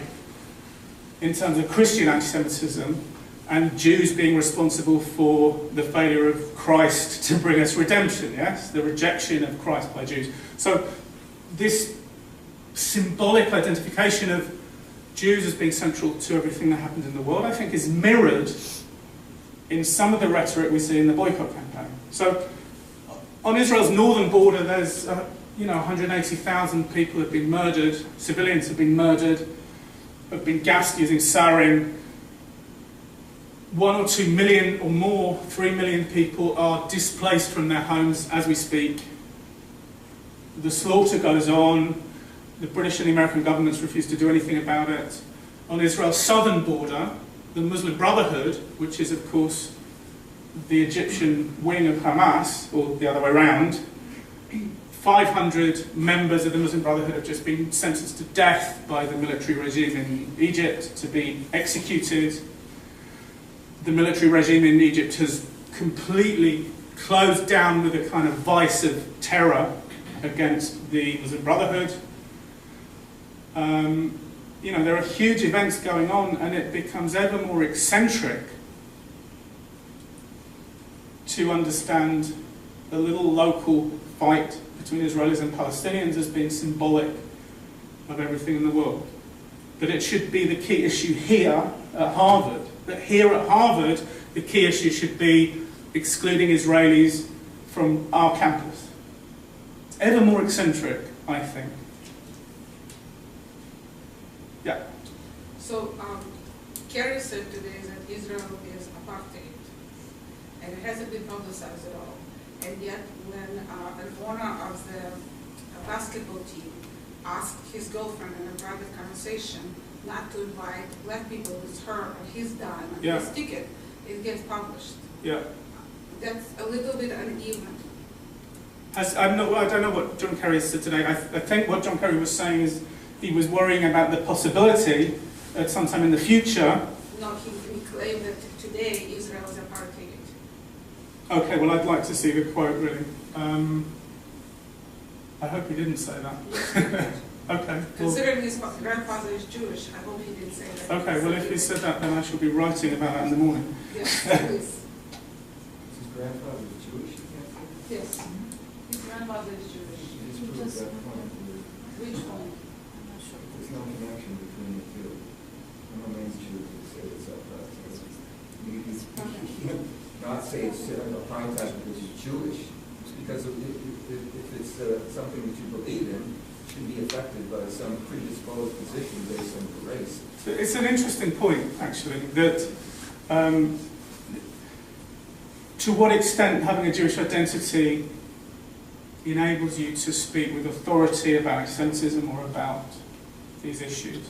in terms of Christian anti-Semitism and Jews being responsible for the failure of Christ to bring us redemption, yes? The rejection of Christ by Jews. So this symbolic identification of Jews as being central to everything that happens in the world, I think, is mirrored in some of the rhetoric we see in the boycott campaign. So On Israel's northern border, there's 180,000 people have been murdered, civilians have been murdered, have been gassed using sarin. 1 or 2 million or more, 3 million people are displaced from their homes as we speak. The slaughter goes on. The British and the American governments refuse to do anything about it. On Israel's southern border, the Muslim Brotherhood, which is of course the Egyptian wing of Hamas, or the other way around, 500 members of the Muslim Brotherhood have just been sentenced to death by the military regime in Egypt to be executed. The military regime in Egypt has completely closed down with a kind of vice of terror against the Muslim Brotherhood. There are huge events going on, and it becomes ever more eccentric to understand a little local fight between Israelis and Palestinians as being symbolic of everything in the world. But it should be the key issue here at Harvard. That here at Harvard, the key issue should be excluding Israelis from our campus. It's ever more eccentric, I think. Yeah. So, Kerry said today that Israel is apartheid, and it hasn't been publicized at all. And yet, when an owner of the basketball team asked his girlfriend in a private conversation not to invite black people with her on his dime and his ticket, it gets published. Yeah. That's a little bit uneven. I don't know what John Kerry said today. I think what John Kerry was saying is he was worrying about the possibility that sometime in the future. No, he claimed that today Israel is apartheid. Okay, well, I'd like to see the quote, really. I hope he didn't say that. Okay. Considering his grandfather is Jewish, I hope he didn't say that. Okay, well, if he said that, then I shall be writing about that in the morning. Yes, please. His grandfather is Jewish, you can't say? Yes. His grandfather is Jewish. Just prove that point. Which one? I'm not sure. There's no connection between the two. No man's Jew to say it's apartheid. You can't not say it's apartheid because you're Jewish. It's because if it's something that you believe in, it should be affected by some predisposed position based on your race. So it's an interesting point, actually, that to what extent having a Jewish identity enables you to speak with authority about anti-Semitism or about these issues.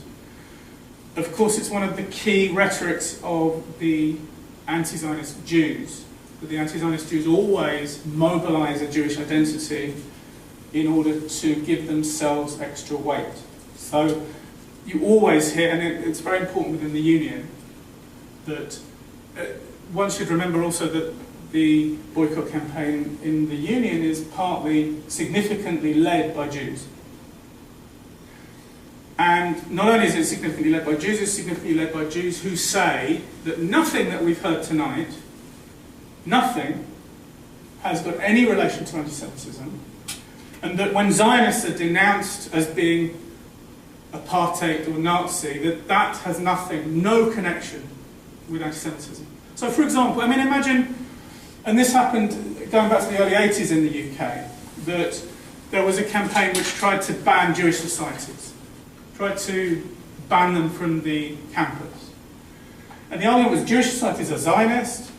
Of course, it's one of the key rhetorics of the anti-Zionist Jews, that the anti-Zionist Jews always mobilize a Jewish identity in order to give themselves extra weight. So you always hear, and it's very important within the union, that one should remember also that the boycott campaign in the union is partly significantly led by Jews. And not only is it significantly led by Jews, it's significantly led by Jews who say that nothing that we've heard tonight, nothing, has got any relation to anti-Semitism, and that when Zionists are denounced as being apartheid or Nazi, that has nothing, no connection with anti-Semitism. So for example, I mean, imagine, and this happened going back to the early 80s in the UK, that there was a campaign which tried to ban Jewish societies, tried to ban them from the campus. And the argument was Jewish societies are Zionist,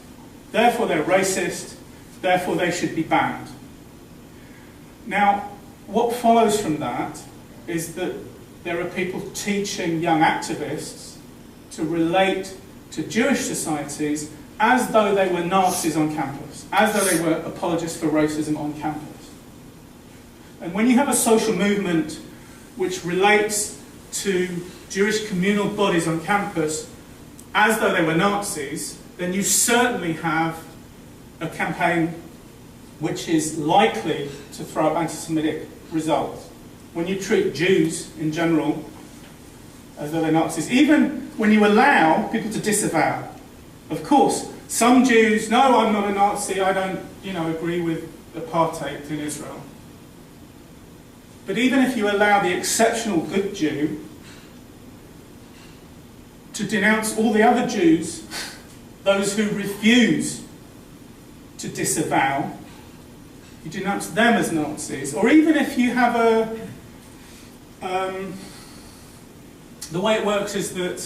therefore they're racist, therefore they should be banned. Now, what follows from that is that there are people teaching young activists to relate to Jewish societies as though they were Nazis on campus, as though they were apologists for racism on campus. And when you have a social movement which relates to Jewish communal bodies on campus as though they were Nazis, then you certainly have a campaign which is likely to throw up anti-Semitic results. When you treat Jews in general as though they're Nazis, even when you allow people to disavow. Of course, some Jews, no, I'm not a Nazi, I don't, agree with apartheid in Israel. But even if you allow the exceptional good Jew to denounce all the other Jews, those who refuse to disavow, you denounce them as Nazis, or even if you have a, the way it works is that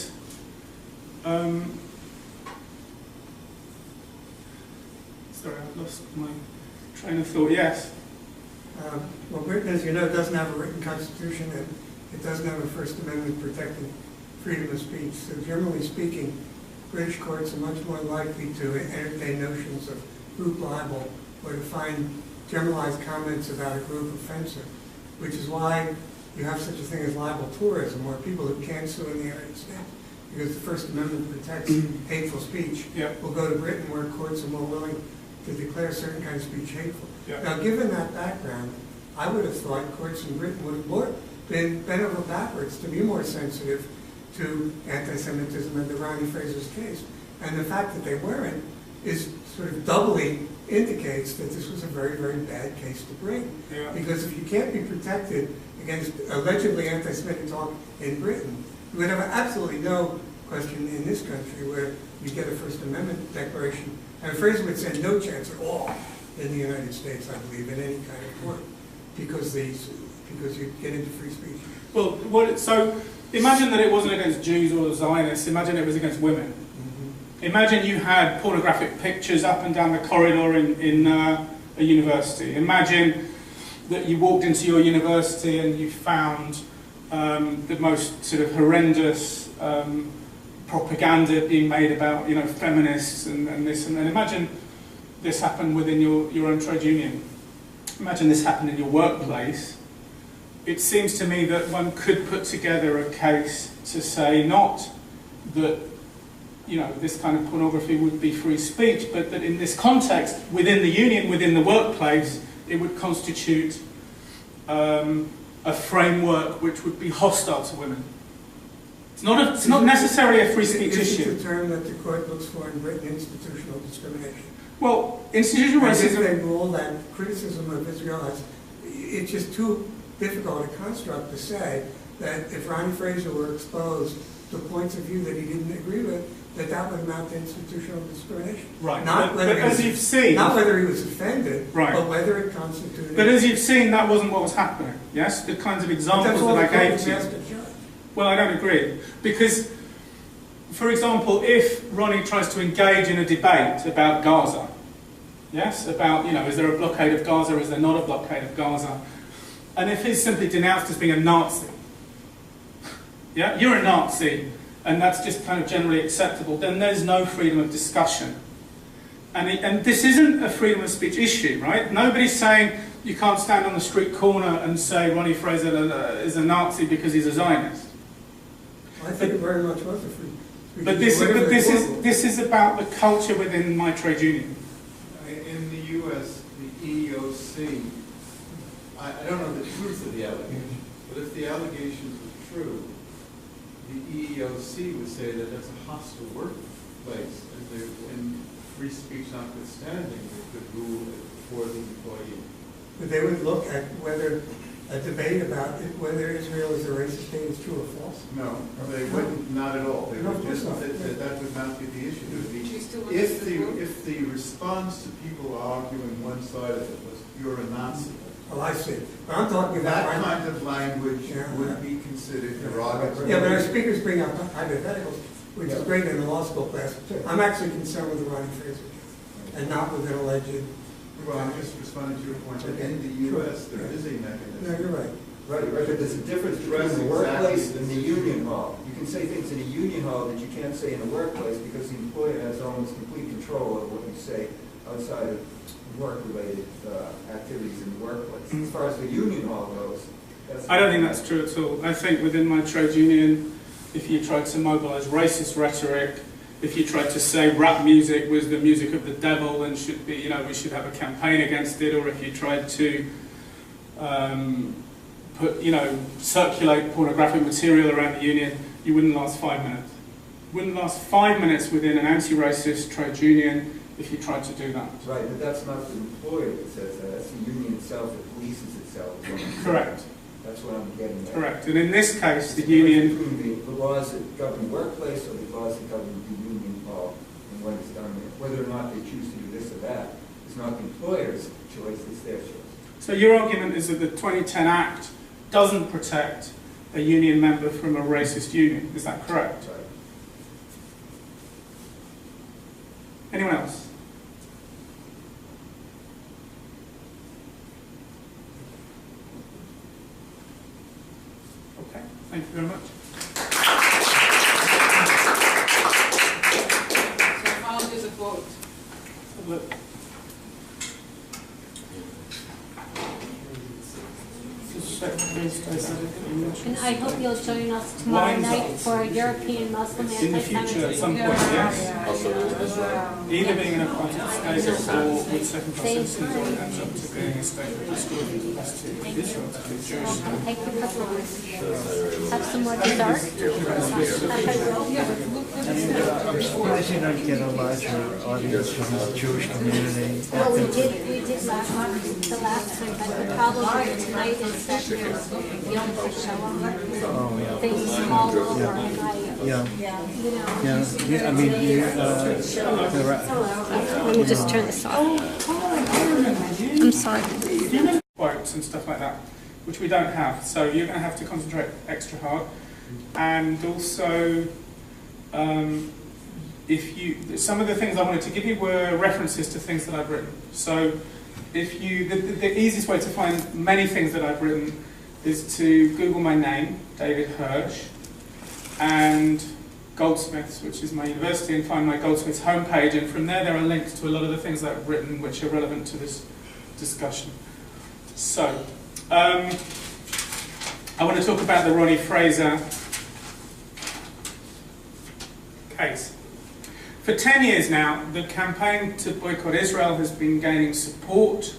sorry, I've lost my train of thought. Yes. Well, Britain, as you know, doesn't have a written constitution, and it doesn't have a First Amendment protecting freedom of speech. So generally speaking, British courts are much more likely to entertain notions of group libel or to find generalized comments about a group offensive, which is why you have such a thing as libel tourism, where people who can't sue in the United States because the First Amendment protects hateful speech will go to Britain, where courts are more willing to declare certain kinds of speech hateful. Now, given that background, I would have thought courts in Britain would have been bent over backwards to be more sensitive to anti-Semitism in the Ronnie Fraser's case. And the fact that they weren't is sort of doubly indicates that this was a very, very bad case to bring. Because if you can't be protected against allegedly anti-Semitic talk in Britain, you would have absolutely no question in this country where you get a First Amendment declaration. And Fraser would stand no chance at all in the United States, I believe, in any kind of court, because you get into free speech. Well, so imagine that it wasn't against Jews or Zionists. Imagine it was against women. Imagine you had pornographic pictures up and down the corridor in a university. Imagine that you walked into your university and you found the most sort of horrendous propaganda being made about, you know, feminists and this and then. Imagine this happened within your own trade union. Imagine this happened in your workplace. It seems to me that one could put together a case to say not that, you know, this kind of pornography would be free speech, but that in this context, within the union, within the workplace, it would constitute a framework which would be hostile to women. It's not necessarily a free speech issue. It's a term that the court looks for in Britain, institutional discrimination. Well, institutional racism... And if they rule that criticism of Israel it's just too difficult a construct to say that if Ronnie Fraser were exposed to points of view that he didn't agree with, that would amount to institutional discrimination. Right. Not but as you've seen... Not whether he was offended, right, but whether it constituted... But as you've seen, that wasn't what was happening. Yes? The kinds of examples that I gave to you. Well, I don't agree. Because, for example, if Ronnie tries to engage in a debate about Gaza, yes? About, you know, is there a blockade of Gaza, is there not a blockade of Gaza? And if he's simply denounced as being a Nazi, yeah, you're a Nazi, and that's just kind of generally acceptable, then there's no freedom of discussion. And this isn't a freedom of speech issue, right? Nobody's saying you can't stand on the street corner and say Ronnie Fraser is a Nazi because he's a Zionist. I think it very much was a free speech. But this is about the culture within my trade union. In the U.S., the EEOC, I don't know the truth of the allegation, but if the allegations were true, the EEOC would say that that's a hostile workplace, and free speech notwithstanding, they could rule for the employee. But they would look at whether a debate about whether Israel is a racist state is true or false. No, they wouldn't, not at all. They would just, that would not be the issue. If the response to people arguing one side of it was, you're a Nazi. Oh, I see. But I'm talking about... That kind of language would be considered derogatory. Yeah, but our speakers bring up hypotheticals, which is great in a law school class. I'm actually concerned with the Ronnie Fraser case, and not with an alleged... Well, I'm just responding to your point that in the U.S. there is a mechanism. No, you're right. Right, but there's a difference between the workplace and the union hall. You can say things in a union hall that you can't say in a workplace because the employer has almost complete control of what you say outside of work-related activities in the workplace. As far as the union hall goes, I don't think that's true at all. I think within my trade union, if you tried to mobilize racist rhetoric, if you tried to say rap music was the music of the devil and should be, you know, we should have a campaign against it, or if you tried to circulate pornographic material around the union, you wouldn't last 5 minutes. You wouldn't last 5 minutes within an anti-racist trade union if you tried to do that. Right, but that's not the employer that says that. That's the union itself that polices itself. Correct. That's what I'm getting at. Correct. And in this case, the union... Between the laws that govern the workplace or the laws that govern the union hall and what is done there. Whether or not they choose to do this or that is It's not the employer's choice, it's their choice. So your argument is that the 2010 Act doesn't protect a union member from a racist union. Is that correct? Right. Anyone else? Okay, thank you very much. So how does it vote? Look. And I hope you'll join us tomorrow night for European Muslim In the future, at some point, yes. Either being in a apartheid state or with second-class citizens, or it ends up to being a state that restored the capacity of Israel to be Jewish. Thank you for coming. Have some more dessert. I'm surprised you don't get a larger audience from the Jewish community. Well, we did last time, the last time, but the problem tonight is that there's young people Oh, yeah. things all over, and Yeah. you know. Yeah, I mean, there are, Let me just turn this off. I'm sorry. Quotes and stuff like that, which we don't have. So you're going to have to concentrate extra hard. And also, some of the things I wanted to give you were references to things that I've written. So if you, the easiest way to find many things that I've written is to Google my name, David Hirsh, and Goldsmiths, which is my university, and find my Goldsmiths homepage, and from there are links to a lot of the things that I've written which are relevant to this discussion. So, I want to talk about the Ronnie Fraser case. For 10 years now, the campaign to boycott Israel has been gaining support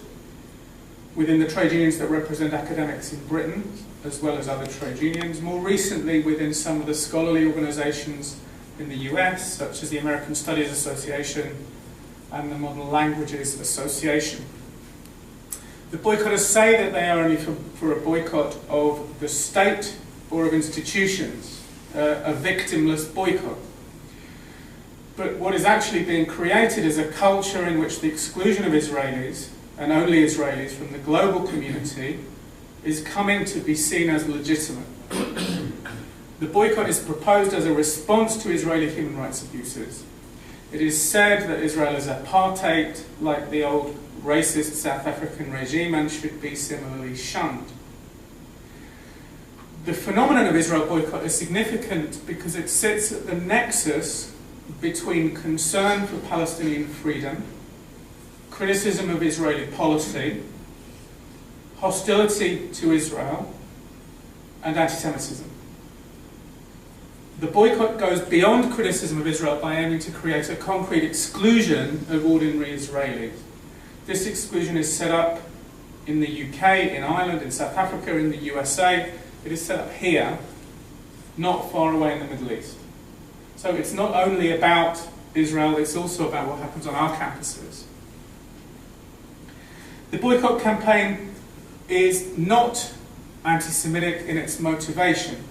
within the trade unions that represent academics in Britain, as well as other trade unions, more recently within some of the scholarly organisations in the US, such as the American Studies Association and the Modern Languages Association. The boycotters say that they are only for a boycott of the state or of institutions, a victimless boycott. But what is actually being created is a culture in which the exclusion of Israelis, and only Israelis, from the global community is coming to be seen as legitimate. The boycott is proposed as a response to Israeli human rights abuses. It is said that Israel is apartheid, like the old racist South African regime, and should be similarly shunned. The phenomenon of Israel boycott is significant because it sits at the nexus between concern for Palestinian freedom, criticism of Israeli policy, hostility to Israel, and anti-Semitism. The boycott goes beyond criticism of Israel by aiming to create a concrete exclusion of ordinary Israelis. This exclusion is set up in the UK, in Ireland, in South Africa, in the USA. It is set up here, not far away in the Middle East. So it's not only about Israel, it's also about what happens on our campuses. The boycott campaign is not anti-Semitic in its motivation,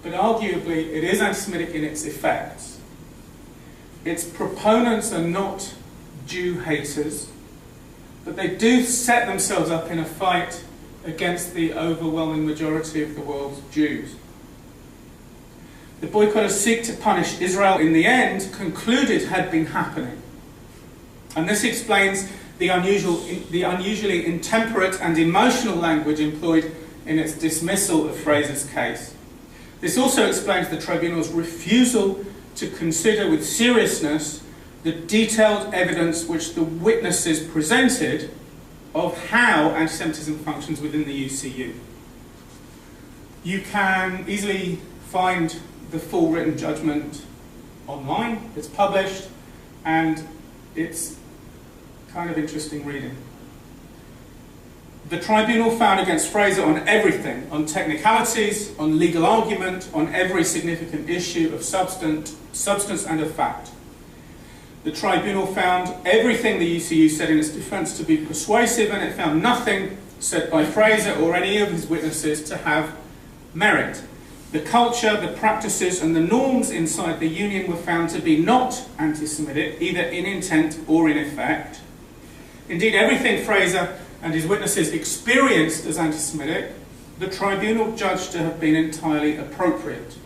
but arguably it is anti-Semitic in its effects. Its proponents are not Jew haters, but they do set themselves up in a fight against the overwhelming majority of the world's Jews. The boycotters seek to punish Israel, in the end, concluded had been happening. And this explains the unusually intemperate and emotional language employed in its dismissal of Fraser's case. This also explains the tribunal's refusal to consider with seriousness the detailed evidence which the witnesses presented of how anti-Semitism functions within the UCU. You can easily find the full written judgment online. It's published, and it's kind of interesting reading. The tribunal found against Fraser on everything, on technicalities, on legal argument, on every significant issue of substance and of fact. The tribunal found everything the UCU said in its defence to be persuasive, and it found nothing said by Fraser or any of his witnesses to have merit. The culture, the practices and the norms inside the union were found to be not anti-Semitic, either in intent or in effect, Indeed, everything Fraser and his witnesses experienced as anti-Semitic, the tribunal judged to have been entirely appropriate.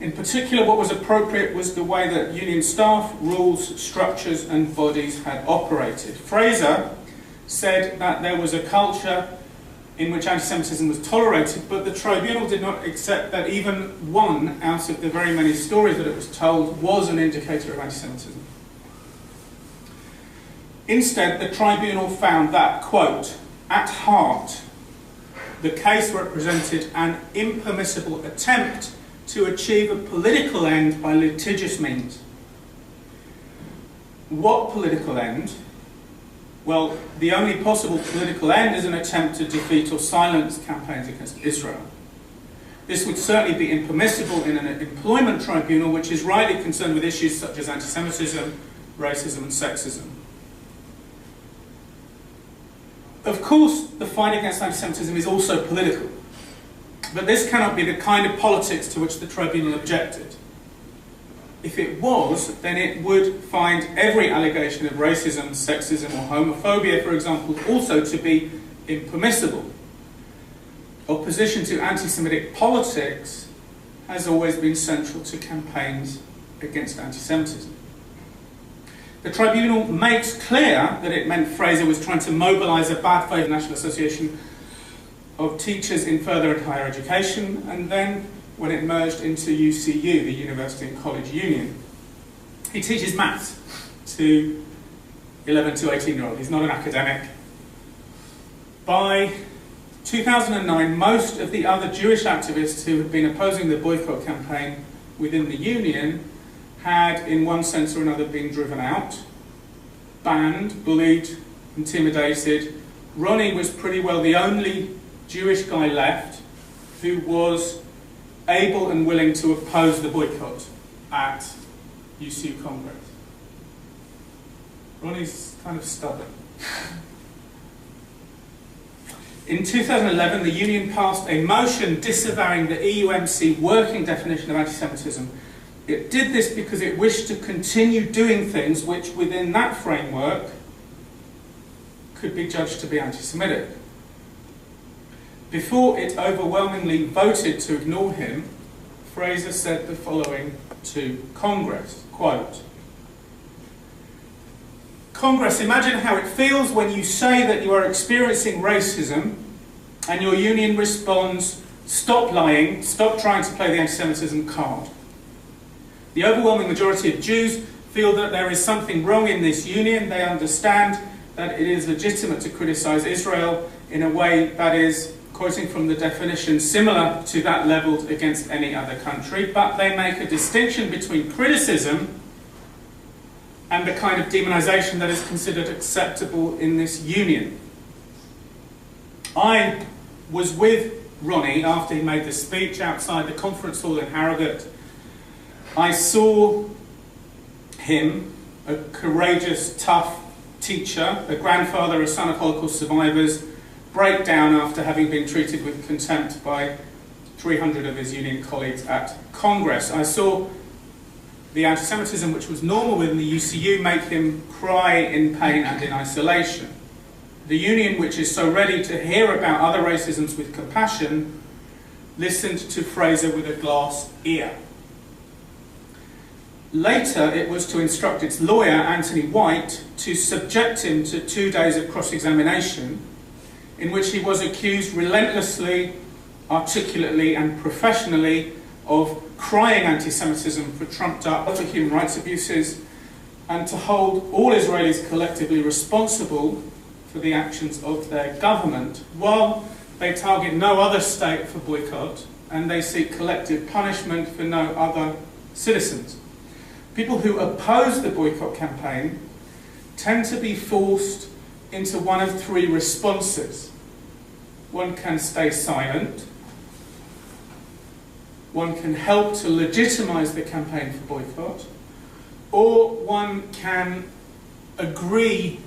In particular, what was appropriate was the way that union staff, rules, structures and bodies had operated. Fraser said that there was a culture in which anti-Semitism was tolerated, but the tribunal did not accept that even one out of the very many stories that it was told was an indicator of anti-Semitism. Instead, the tribunal found that, quote, at heart, the case represented an impermissible attempt to achieve a political end by litigious means. What political end? Well, the only possible political end is an attempt to defeat or silence campaigns against Israel. This would certainly be impermissible in an employment tribunal which is rightly concerned with issues such as anti-Semitism, racism and sexism. Of course, the fight against anti-Semitism is also political, but this cannot be the kind of politics to which the tribunal objected. If it was, then it would find every allegation of racism, sexism or homophobia, for example, also to be impermissible. Opposition to anti-Semitic politics has always been central to campaigns against anti-Semitism. The tribunal makes clear that it meant Fraser was trying to mobilise a bad faith National Association of Teachers in Further and Higher Education, and then when it merged into UCU, the University and College Union. He teaches maths to 11 to 18-year-olds. He's not an academic. By 2009, most of the other Jewish activists who had been opposing the boycott campaign within the union had, in one sense or another, been driven out, banned, bullied, intimidated. Ronnie was pretty well the only Jewish guy left who was able and willing to oppose the boycott at UCU Congress. Ronnie's kind of stubborn. In 2011, the union passed a motion disavowing the EUMC working definition of anti-Semitism. It did this because it wished to continue doing things which, within that framework, could be judged to be anti-Semitic. Before it overwhelmingly voted to ignore him, Fraser said the following to Congress, quote, Congress, imagine how it feels when you say that you are experiencing racism and your union responds, stop lying, stop trying to play the anti-Semitism card. The overwhelming majority of Jews feel that there is something wrong in this union. They understand that it is legitimate to criticize Israel in a way that is, quoting from the definition, similar to that levelled against any other country, but they make a distinction between criticism and the kind of demonisation that is considered acceptable in this union. I was with Ronnie after he made the speech outside the conference hall in Harrogate. I saw him, a courageous, tough teacher, a grandfather, a son of Holocaust survivors, break down after having been treated with contempt by 300 of his union colleagues at Congress. I saw the anti-Semitism, which was normal within the UCU, make him cry in pain and in isolation. The union, which is so ready to hear about other racisms with compassion, listened to Fraser with a glass ear. Later, it was to instruct its lawyer, Anthony White, to subject him to 2 days of cross-examination, in which he was accused relentlessly, articulately and professionally of crying anti-Semitism for trumped-up other human rights abuses, and to hold all Israelis collectively responsible for the actions of their government, while they target no other state for boycott, and they seek collective punishment for no other citizens. People who oppose the boycott campaign tend to be forced into one of three responses. One can stay silent, one can help to legitimise the campaign for boycott, or one can agree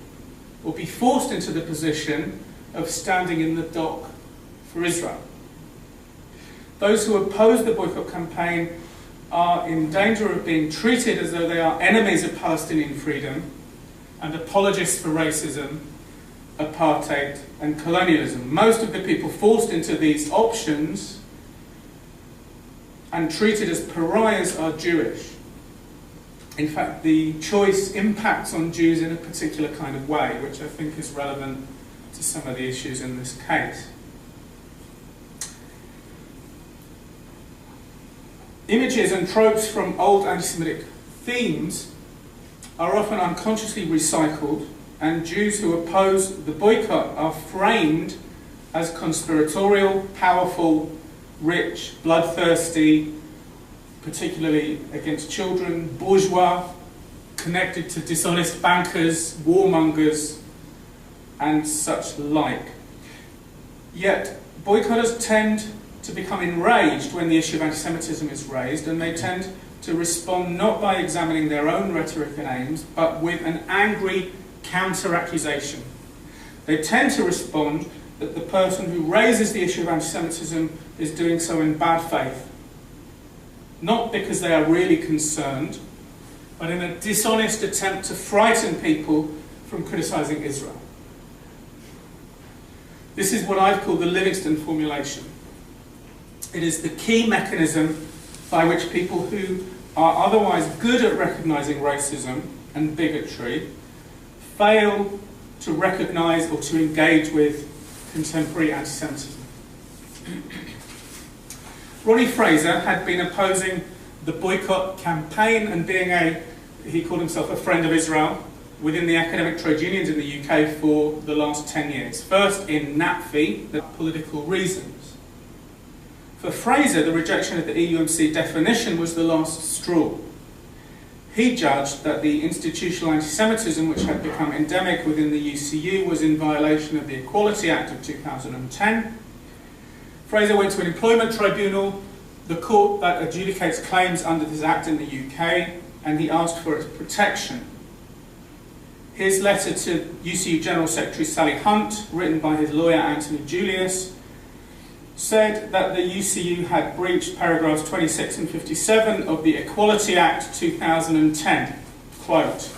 or be forced into the position of standing in the dock for Israel. Those who oppose the boycott campaign are in danger of being treated as though they are enemies of Palestinian freedom and apologists for racism, apartheid, and colonialism. Most of the people forced into these options and treated as pariahs are Jewish. In fact, the choice impacts on Jews in a particular kind of way, which I think is relevant to some of the issues in this case. Images and tropes from old anti-Semitic themes are often unconsciously recycled, and Jews who oppose the boycott are framed as conspiratorial, powerful, rich, bloodthirsty, particularly against children, bourgeois, connected to dishonest bankers, warmongers, and such like. Yet, boycotters tend to become enraged when the issue of anti-Semitism is raised, and they tend to respond not by examining their own rhetoric and aims, but with an angry counter-accusation. They tend to respond that the person who raises the issue of anti-Semitism is doing so in bad faith, not because they are really concerned, but in a dishonest attempt to frighten people from criticising Israel. This is what I've called the Livingston formulation. It is the key mechanism by which people who are otherwise good at recognising racism and bigotry fail to recognise or to engage with contemporary anti-Semitism. Ronnie Fraser had been opposing the boycott campaign and being he called himself a friend of Israel within the academic trade unions in the UK for the last 10 years. First in NAPFI, the political reasons. For Fraser, the rejection of the EUMC definition was the last straw. He judged that the institutional anti-Semitism which had become endemic within the UCU was in violation of the Equality Act of 2010. Fraser went to an employment tribunal, the court that adjudicates claims under this act in the UK, and he asked for its protection. His letter to UCU General Secretary Sally Hunt, written by his lawyer Anthony Julius, said that the UCU had breached paragraphs 26 and 57 of the Equality Act 2010. Quote,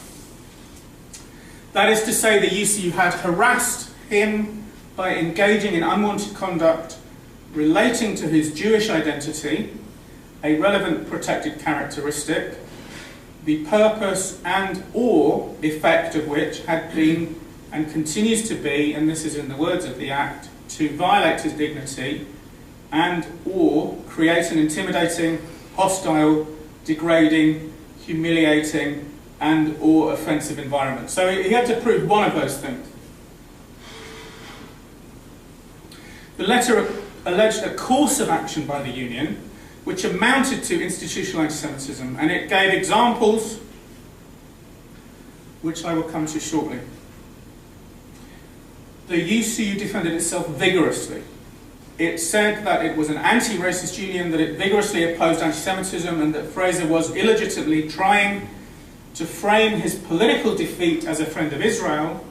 that is to say, the UCU had harassed him by engaging in unwanted conduct relating to his Jewish identity, a relevant protected characteristic, the purpose and or effect of which had been and continues to be, and this is in the words of the Act, to violate his dignity and or create an intimidating, hostile, degrading, humiliating and or offensive environment. So he had to prove one of those things. The letter alleged a course of action by the union which amounted to institutional anti-Semitism, and it gave examples which I will come to shortly. The UCU defended itself vigorously. It said that it was an anti-racist union, that it vigorously opposed anti-Semitism, and that Fraser was illegitimately trying to frame his political defeat as a friend of Israel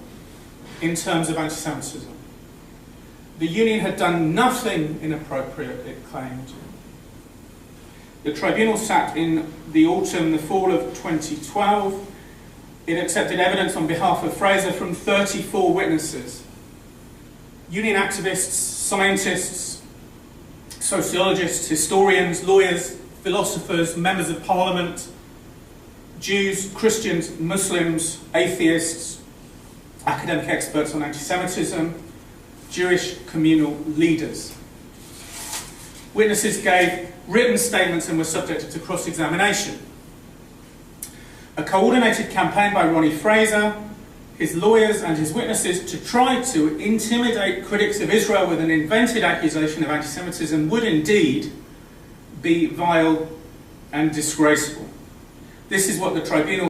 in terms of anti-Semitism. The union had done nothing inappropriate, it claimed. The tribunal sat in the autumn, the fall of 2012. It accepted evidence on behalf of Fraser from 34 witnesses. Union activists, scientists, sociologists, historians, lawyers, philosophers, members of parliament, Jews, Christians, Muslims, atheists, academic experts on anti-Semitism, Jewish communal leaders. Witnesses gave written statements and were subjected to cross-examination. A coordinated campaign by Ronnie Fraser, his lawyers and his witnesses to try to intimidate critics of Israel with an invented accusation of anti-Semitism would indeed be vile and disgraceful. This is what the tribunal